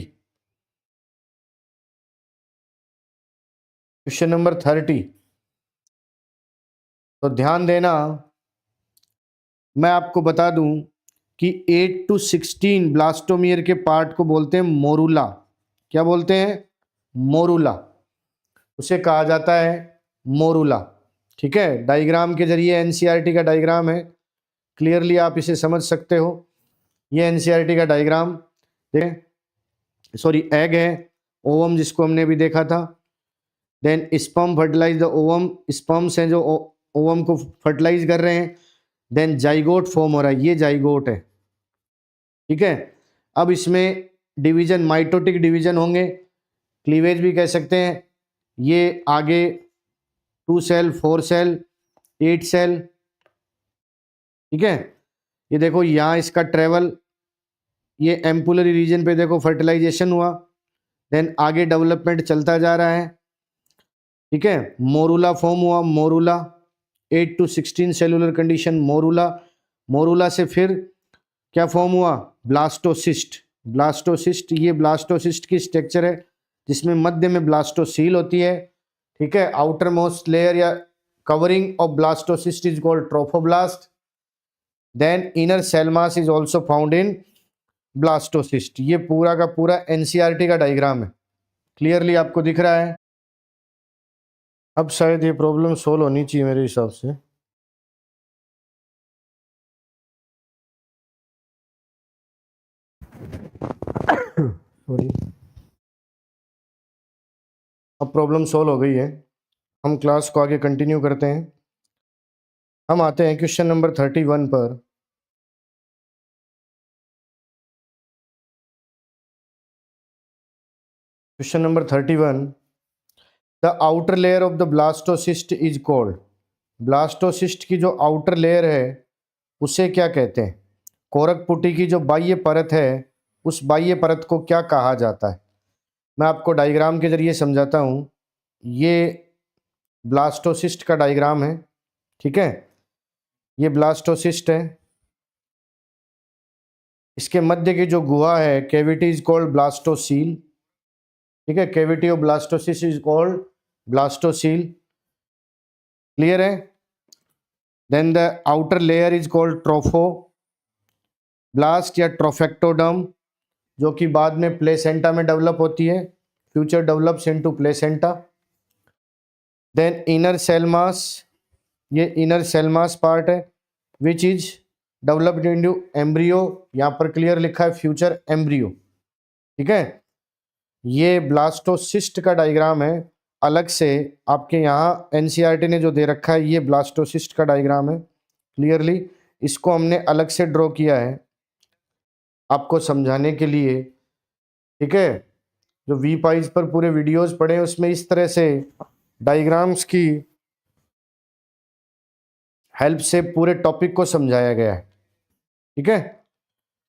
क्वेश्चन नंबर 30, तो ध्यान देना, मैं आपको बता दूं कि 8 to 16 ब्लास्टोमियर के पार्ट को बोलते हैं मोरूला। क्या बोलते हैं? मोरूला, उसे कहा जाता है मोरूला, ठीक है। डायग्राम के जरिए, एनसीईआरटी का डायग्राम है, क्लियरली आप इसे समझ सकते हो। ये एनसीईआरटी का डायग्राम देखें, सॉरी एग है, ओवम जिसको हमने अभी देखा था, then sperm fertilize the ovum, sperms हैं जो ओवम को फर्टिलाइज कर रहे हैं। देन जाइगोट फॉर्म हो रहा है, ये जाइगोट है, ठीक है। अब इसमें डिवीजन, माइटोटिक डिवीजन होंगे, क्लीवेज भी कह सकते हैं। ये आगे 2 सेल, 4 सेल, 8 सेल, ठीक है। ये देखो यहाँ इसका ट्रेवल, ये एम्पुलरी रीजन पे देखो फर्टिलाइजेशन हुआ, देन आगे डेवलपमेंट चलता जा रहा है, ठीक है। मोरूला फॉर्म हुआ, morula 8 to 16 cellular condition, morula. Morula से फिर क्या फॉर्म हुआ, ब्लास्टोसिस्ट। ब्लास्टोसिस्ट, ये ब्लास्टोसिस्ट की स्ट्रक्चर है जिसमें मध्य में ब्लास्टोसील होती है, ठीक है। आउटर मोस्ट लेयर या covering of blastocyst is called trophoblast. Then inner cell mass is also found in blastocyst. ये पूरा का पूरा एनसीईआरटी का डायग्राम है, क्लियरली आपको दिख रहा है। अब शायद ये प्रॉब्लम सोल्व होनी चाहिए मेरे हिसाब से। सॉरी, अब प्रॉब्लम सोल्व हो गई है, हम क्लास को आगे कंटिन्यू करते हैं। हम आते हैं क्वेश्चन नंबर 31 पर। Question number 31, the outer layer of the blastocyst is called. Blastocyst की जो आउटर लेयर है उसे क्या कहते हैं? कोरक पुटी की जो बाह्य परत है उस बाह्य परत को क्या कहा जाता है? मैं आपको डायग्राम के जरिए समझाता हूँ। ये ब्लास्टोसिस्ट का डायग्राम है, ठीक है। ये ब्लास्टोसिस्ट है, इसके मध्य की जो गुहा है, कैविटी इज कॉल्ड ब्लास्टोसील, ठीक है। Cavity of blastocyst is called blastocoel, clear है। Then the outer layer is called trophoblast या ट्रोफेक्टोडर्म, जो कि बाद में प्लेसेंटा में डेवलप होती है, future develops into placenta. Then inner cell mass, ये इनर सेल मास पार्ट है which is developed into embryo, यहाँ पर क्लियर लिखा है फ्यूचर एम्ब्रियो, ठीक है। ये ब्लास्टोसिस्ट का डायग्राम है, अलग से आपके यहाँ एनसीईआरटी ने जो दे रखा है ये ब्लास्टोसिस्ट का डायग्राम है, क्लियरली इसको हमने अलग से ड्रॉ किया है आपको समझाने के लिए, ठीक है। जो वी पाइज पर पूरे वीडियोस पड़े उसमें इस तरह से डायग्राम्स की हेल्प से पूरे टॉपिक को समझाया गया है, ठीक है।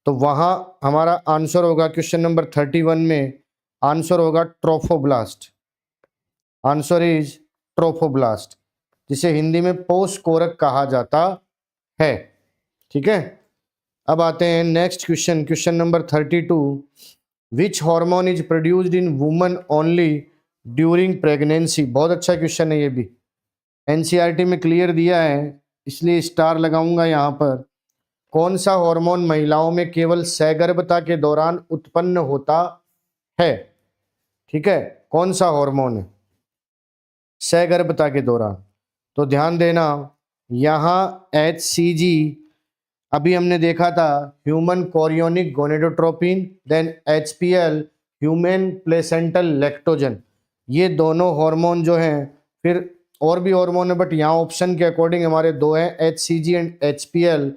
तो वहाँ हमारा आंसर होगा क्वेश्चन नंबर 31 में, आंसर होगा ट्रोफोब्लास्ट। आंसर इज ट्रोफोब्लास्ट, जिसे हिंदी में पोष कोरक कहा जाता है, ठीक है। अब आते हैं next question, question number 32, which hormone is produced in woman only during pregnancy. बहुत अच्छा क्वेश्चन है ये भी, एनसीईआरटी में क्लियर दिया है इसलिए स्टार लगाऊंगा यहाँ पर। कौन सा हार्मोन महिलाओं में केवल सगर्भता के दौरान उत्पन्न होता है, ठीक है। कौन सा हार्मोन है सगर्भता के दौरान? तो ध्यान देना, यहाँ HCG अभी हमने देखा था, human chorionic gonadotropin, then HPL human placental lactogen. ये दोनों हार्मोन जो हैं, फिर और भी हार्मोन है बट यहाँ ऑप्शन के अकॉर्डिंग हमारे दो हैं, HCG एंड HPL।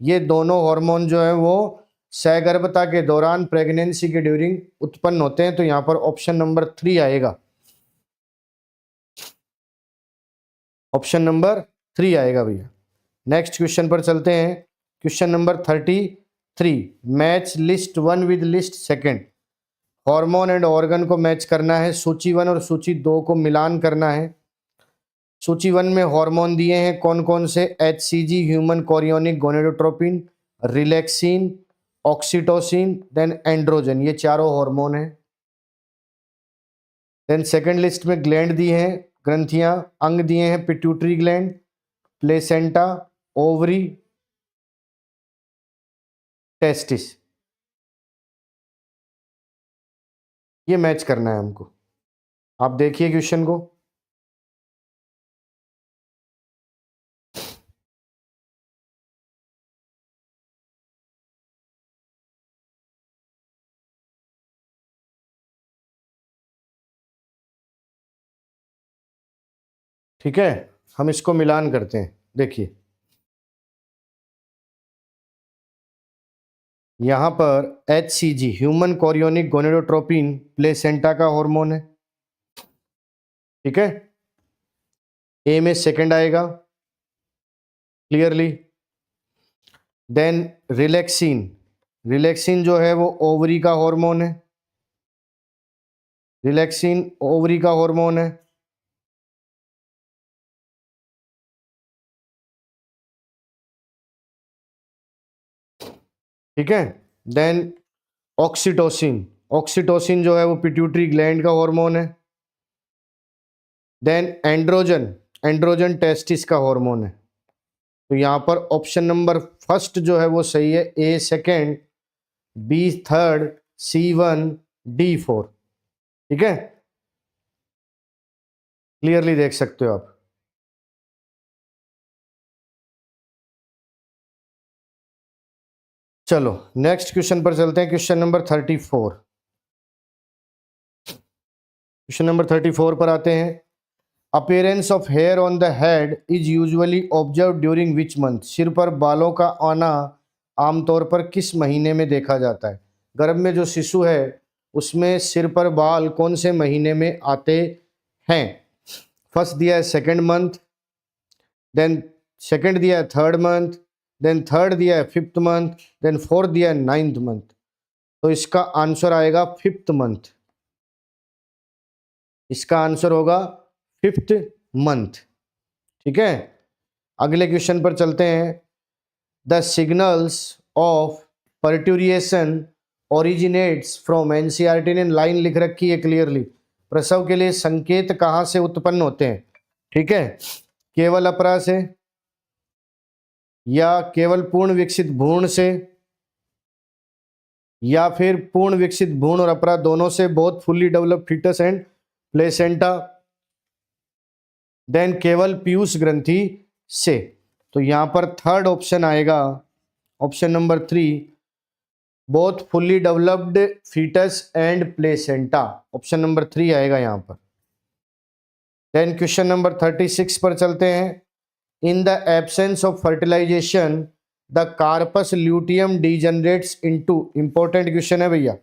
ये दोनों हार्मोन जो है वो सगर्भता के दौरान प्रेगनेंसी के ड्यूरिंग उत्पन्न होते हैं, तो यहाँ पर ऑप्शन नंबर 3 आएगा, ऑप्शन नंबर 3 आएगा भैया। नेक्स्ट क्वेश्चन पर चलते हैं, question number 33, match list 1 with list second. Hormone and organ को मैच करना है, सूची 1 और सूची 2 को मिलान करना है। सूची 1 में हार्मोन दिए हैं कौन कौन से, HCG human chorionic gonadotropin, relaxin, oxytocin, then androgen, ये चारों हार्मोन हैं। देन सेकंड लिस्ट में ग्लैंड दिए हैं, ग्रंथियां, अंग दिए हैं, pituitary gland, placenta, ovary, testis. ये मैच करना है हमको। आप देखिए क्वेश्चन को, ठीक है, हम इसको मिलान करते हैं। देखिए यहाँ पर HCG human chorionic gonadotropin placenta का हार्मोन है। ठीक है, ए में सेकंड आएगा क्लियरली। देन रिलैक्सिन, रिलैक्सिन जो है वो ओवरी का हार्मोन है। रिलैक्सिन ओवरी का हार्मोन है। ठीक है, देन ऑक्सीटोसिन, ऑक्सीटोसिन जो है वो पिट्यूटरी ग्लैंड का हार्मोन है। देन एंड्रोजन, एंड्रोजन टेस्टिस का हार्मोन है। तो यहाँ पर ऑप्शन नंबर फर्स्ट जो है वो सही है, ए second, B third, C1, D4। ठीक है, क्लियरली देख सकते हो आप। चलो नेक्स्ट क्वेश्चन पर चलते हैं, क्वेश्चन नंबर 34। क्वेश्चन नंबर 34 पर आते हैं। Appearance of hair on the head is usually observe during which month, सिर पर बालों का आना आमतौर पर किस महीने में देखा जाता है। गर्भ में जो शिशु है उसमें सिर पर बाल कौन से महीने में आते हैं। फर्स्ट दिया है सेकंड मंथ, देन सेकंड दिया है थर्ड मंथ, देन थर्ड दिया है फिफ्थ मंथ, देन फोर्थ दिया है नाइन्थ मंथ। तो इसका आंसर आएगा फिफ्थ मंथ। इसका आंसर होगा फिफ्थ मंथ। ठीक है, अगले क्वेश्चन पर चलते हैं। The signals of parturition originates from, NCERT ने लाइन लिख रखी है क्लियरली, प्रसव के लिए संकेत कहाँ से उत्पन्न होते हैं। ठीक है, केवल अपरा से, या केवल पूर्ण विकसित भ्रूण से, या फिर पूर्ण विकसित भ्रूण और अपरा दोनों से, both fully developed fetus and placenta, then केवल पीयूष ग्रंथि से। तो यहां पर थर्ड ऑप्शन आएगा, option number 3, both fully developed fetus and placenta. Option number 3 आएगा यहां पर। देन क्वेश्चन नंबर 36 पर चलते हैं। In the absence of fertilisation the corpus luteum degenerates into, important question है भैया।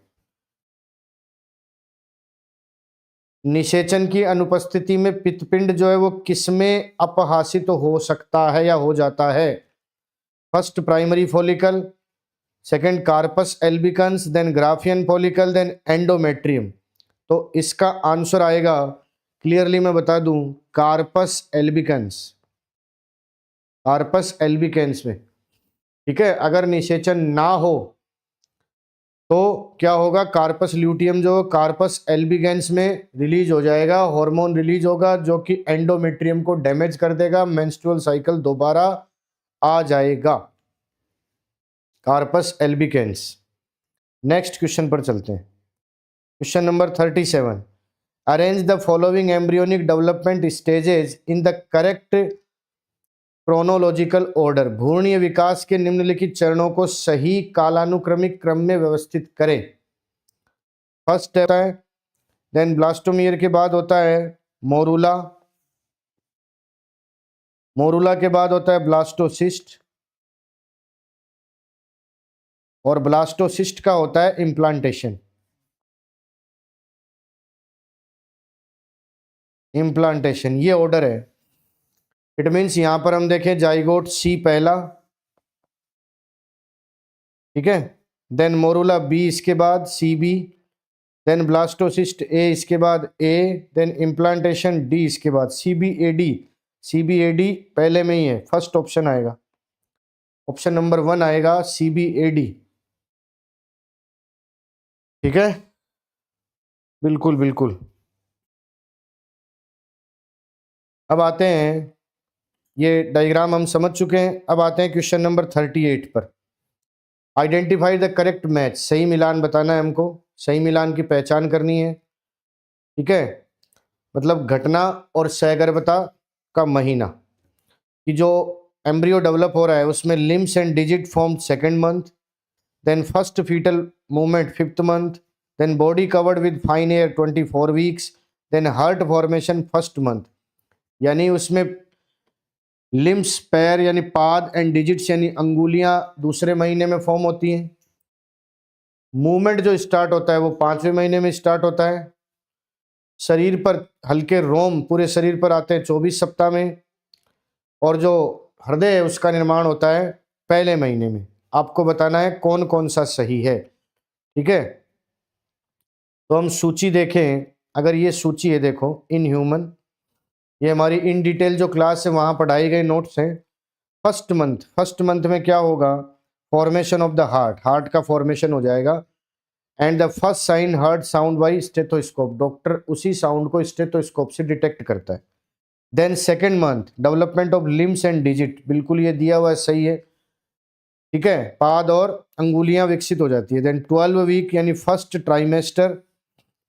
निषेचन की अनुपस्थिति में पित्तपिंड जो है वो किसमें अपहासित तो हो सकता है या हो जाता है। First primary follicle, second corpus albicans, then Graafian follicle, then endometrium. तो इसका आंसर आएगा, क्लियरली मैं बता दूं, कार्पस एल्बिकन्स, कार्पस एल्बिकन्स में। ठीक है, अगर निषेचन ना हो तो क्या होगा, कार्पस ल्यूटियम जो कार्पस एल्बिगेंस में रिलीज हो जाएगा, हार्मोन रिलीज होगा जो कि एंडोमेट्रियम को डैमेज कर देगा, मेंस्ट्रुअल साइकिल दोबारा आ जाएगा। कार्पस एल्बिगेंस। नेक्स्ट क्वेश्चन पर चलते हैं, question number 37। Arrange the following embryonic development stages in the correct chronological order, भ्रूणीय विकास के निम्नलिखित चरणों को सही कालानुक्रमिक क्रम में व्यवस्थित करें। फर्स्ट होता है, देन ब्लास्टोमियर के बाद होता है मोरूला, मोरूला के बाद होता है ब्लास्टोसिस्ट, और ब्लास्टोसिस्ट का होता है इम्प्लांटेशन। इम्प्लांटेशन ये ऑर्डर है। इट मीन्स यहां पर हम देखें जाइगोट सी पहला, ठीक है, देन मोरूला बी इसके बाद CB, देन ब्लास्टोसिस्ट ए इसके बाद A, देन इम्प्लांटेशन D इसके बाद CBAD। CBAD पहले में ही है, फर्स्ट ऑप्शन आएगा, ऑप्शन नंबर 1 आएगा CBAD। ठीक है, बिल्कुल बिल्कुल। अब आते हैं, ये डायग्राम हम समझ चुके हैं। अब आते हैं क्वेश्चन नंबर 38 पर। आइडेंटिफाई द करेक्ट मैच, सही मिलान बताना है हमको, सही मिलान की पहचान करनी है। ठीक है, मतलब घटना और सहगर्भता का महीना कि जो एम्ब्रियो डेवलप हो रहा है उसमें limbs and digit form second month, then first fetal movement fifth month, then body covered with fine hair 24 weeks, then heart formation first month. यानी उसमें लिम्स, पैर यानी पाद, एंड डिजिट्स यानी अंगुलियां दूसरे महीने में फॉर्म होती हैं। मूवमेंट जो स्टार्ट होता है वो 5वें महीने में स्टार्ट होता है। शरीर पर हल्के रोम पूरे शरीर पर आते हैं 24 सप्ताह में। और जो हृदय है उसका निर्माण होता है पहले महीने में। आपको बताना है कौन कौन सा सही है, ठीक है। तो हम सूची देखें, अगर ये सूची है देखो, इन ह्यूमन, ये हमारी इन डिटेल जो क्लास है वहाँ पढ़ाई गए नोट्स हैं। फर्स्ट मंथ में क्या होगा, formation of the heart, heart का फॉर्मेशन हो जाएगा। And the first sign heard sound by stethoscope, doctor उसी साउंड को स्टेथोस्कोप से डिटेक्ट करता है। Then second month development of limbs and digit, बिल्कुल ये दिया हुआ है, सही है, ठीक है, पाद और अंगुलियां विकसित हो जाती है। देन 12 वीक यानी फर्स्ट ट्राइमेस्टर,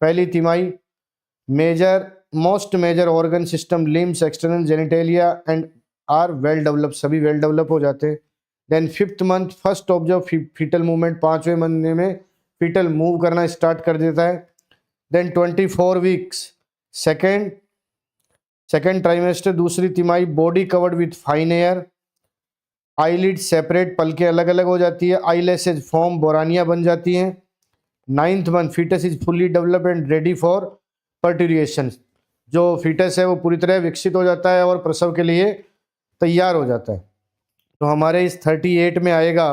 पहली तिमाही, major most major organ system limbs external genitalia and are well develop, सभी वेल डेवलप हो जाते हैं। Then 5th month first observe foetal movement, 5वें महीने में फीटल मूव करना स्टार्ट कर देता है। देन 24 वीक्स सेकेंड ट्राइमेस्टर दूसरी तिमाही, body covered with fine hair, eyelid separate, पलकें अलग अलग हो जाती है, आईलैशेज फॉर्म, बोरानियां बन जाती हैं। 9th month foetus is fully develop and ready for parturition, जो फीटस है वो पूरी तरह विकसित हो जाता है और प्रसव के लिए तैयार हो जाता है। तो हमारे इस 38 में आएगा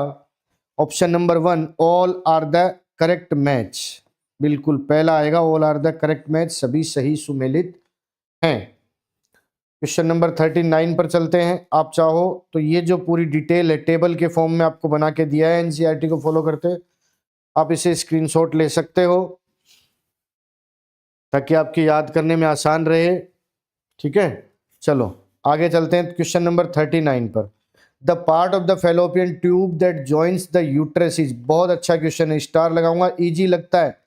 option number 1, all are the correct match, बिल्कुल पहला आएगा, all are the correct match, सभी सही सुमेलित हैं। क्वेश्चन नंबर 39 पर चलते हैं। आप चाहो तो ये जो पूरी डिटेल है टेबल के फॉर्म में आपको बना के दिया है, एनसीईआरटी को फॉलो करते, आप इसे स्क्रीनशॉट ले सकते हो ताकि आपकी याद करने में आसान रहे, ठीक है। चलो आगे चलते हैं क्वेश्चन नंबर 39 पर। The part of the fallopian tube that joins the uterus is, बहुत अच्छा क्वेश्चन है, स्टार लगाऊंगा, इजी लगता है,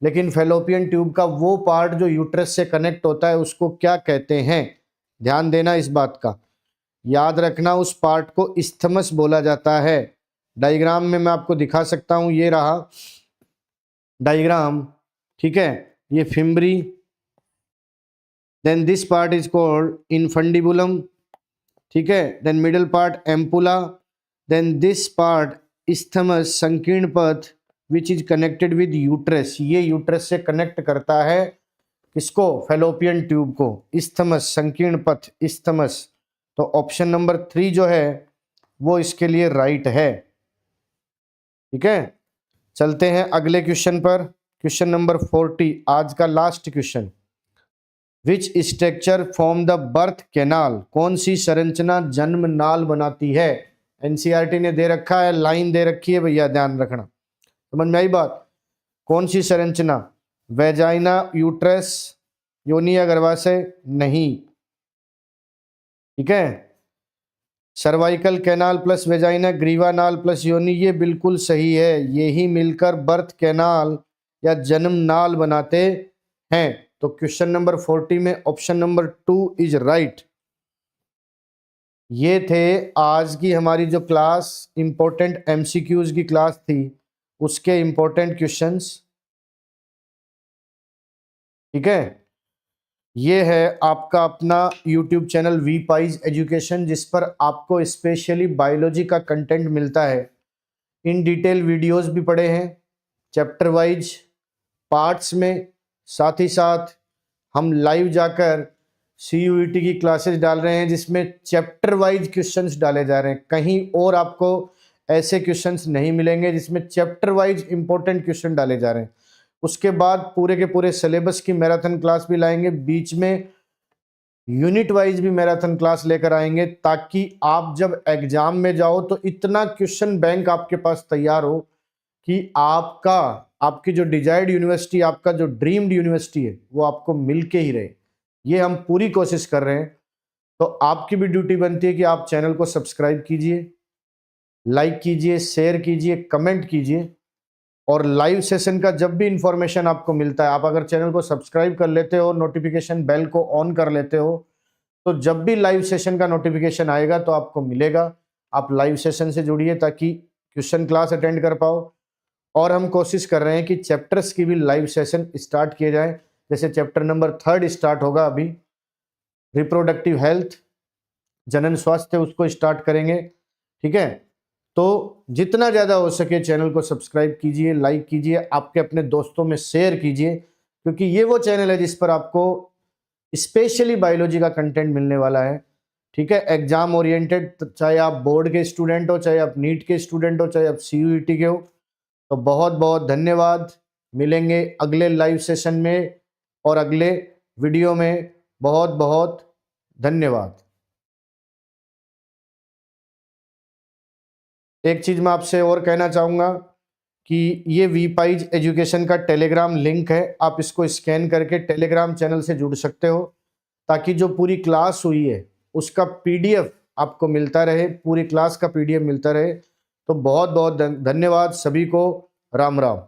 लेकिन फेलोपियन ट्यूब का वो पार्ट जो यूट्रस से कनेक्ट होता है उसको क्या कहते हैं, ध्यान देना इस बात का, याद रखना, उस पार्ट को इस्थमस बोला जाता है। डायग्राम में मैं आपको दिखा सकता हूं, ये रहा डायग्राम, ठीक है, ये fimbriae, then this part is called infundibulum, ठीक है, then middle part ampulla, then this part isthmus संकीर्ण पथ which is connected with uterus, ये यूट्रस से कनेक्ट करता है किसको, फेलोपियन ट्यूब को, इस्थमस संकीर्ण पथ, इस्थमस। तो ऑप्शन नंबर 3 जो है वो इसके लिए राइट है, ठीक है। चलते हैं अगले क्वेश्चन पर, क्वेश्चन नंबर 40, आज का last question. Which structure form the birth canal, कौन सी संरचना जन्म नाल बनाती है, एनसीईआरटी ने दे रखा है, लाइन दे रखी है भैया, ध्यान रखना, समझ में आई बात। कौन सी संरचना, वेजाइना, यूट्रस, योनि या गर्भाशय, नहीं, ठीक है, सर्वाइकल कैनाल प्लस वेजाइना, ग्रीवा नाल प्लस योनि, ये बिल्कुल सही है, यही मिलकर बर्थ कैनाल या जन्म नाल बनाते हैं। तो क्वेश्चन नंबर 40 में ऑप्शन नंबर 2 इज राइट। ये थे आज की हमारी जो क्लास, इंपॉर्टेंट एमसीक्यूज की क्लास थी, उसके इंपॉर्टेंट क्वेश्चंस, ठीक है। ये है आपका अपना यूट्यूब चैनल वी पाइज एजुकेशन, जिस पर आपको स्पेशली बायोलॉजी का कंटेंट मिलता है। इन डिटेल वीडियोस भी पड़े हैं चैप्टर वाइज पार्ट्स में, साथ ही साथ हम लाइव जाकर CUET की क्लासेस डाल रहे हैं जिसमें चैप्टर वाइज क्वेश्चंस डाले जा रहे हैं। कहीं और आपको ऐसे क्वेश्चंस नहीं मिलेंगे जिसमें चैप्टर वाइज इंपॉर्टेंट क्वेश्चन डाले जा रहे हैं। उसके बाद पूरे के पूरे सिलेबस की मैराथन क्लास भी लाएंगे, बीच में यूनिट वाइज भी मैराथन क्लास लेकर आएंगे, ताकि आप जब एग्जाम में जाओ तो इतना क्वेश्चन बैंक आपके पास तैयार हो कि आपकी जो डिजायर्ड यूनिवर्सिटी, आपका जो ड्रीम्ड यूनिवर्सिटी है, वो आपको मिल के ही रहे। ये हम पूरी कोशिश कर रहे हैं। तो आपकी भी ड्यूटी बनती है कि आप चैनल को सब्सक्राइब कीजिए, लाइक कीजिए, शेयर कीजिए, कमेंट कीजिए, और लाइव सेशन का जब भी इंफॉर्मेशन आपको मिलता है, आप अगर चैनल को सब्सक्राइब कर लेते हो, नोटिफिकेशन बेल को ऑन कर लेते हो, तो जब भी लाइव सेशन का नोटिफिकेशन आएगा तो आपको मिलेगा। आप लाइव सेशन से जुड़िए ताकि क्वेश्चन क्लास अटेंड कर पाओ। और हम कोशिश कर रहे हैं कि चैप्टर्स की भी लाइव सेशन स्टार्ट किए जाए, जैसे चैप्टर नंबर 3 स्टार्ट होगा अभी, रिप्रोडक्टिव हेल्थ, जनन स्वास्थ्य, उसको स्टार्ट करेंगे। ठीक है, तो जितना ज़्यादा हो सके चैनल को सब्सक्राइब कीजिए, लाइक कीजिए, आपके अपने दोस्तों में शेयर कीजिए, क्योंकि ये वो चैनल है जिस पर आपको स्पेशली बायोलॉजी का कंटेंट मिलने वाला है। ठीक है, एग्जाम ओरिएंटेड, चाहे आप बोर्ड के स्टूडेंट हो, चाहे आप नीट के स्टूडेंट हो, चाहे आप CUET के हो। तो बहुत बहुत धन्यवाद। मिलेंगे अगले लाइव सेशन में और अगले वीडियो में। बहुत बहुत धन्यवाद। एक चीज़ मैं आपसे और कहना चाहूँगा कि ये वीपाइज एजुकेशन का टेलीग्राम लिंक है, आप इसको स्कैन करके टेलीग्राम चैनल से जुड़ सकते हो, ताकि जो पूरी क्लास हुई है उसका PDF आपको मिलता रहे, पूरी क्लास का PDF मिलता रहे। तो बहुत बहुत धन्यवाद सभी को। राम राम।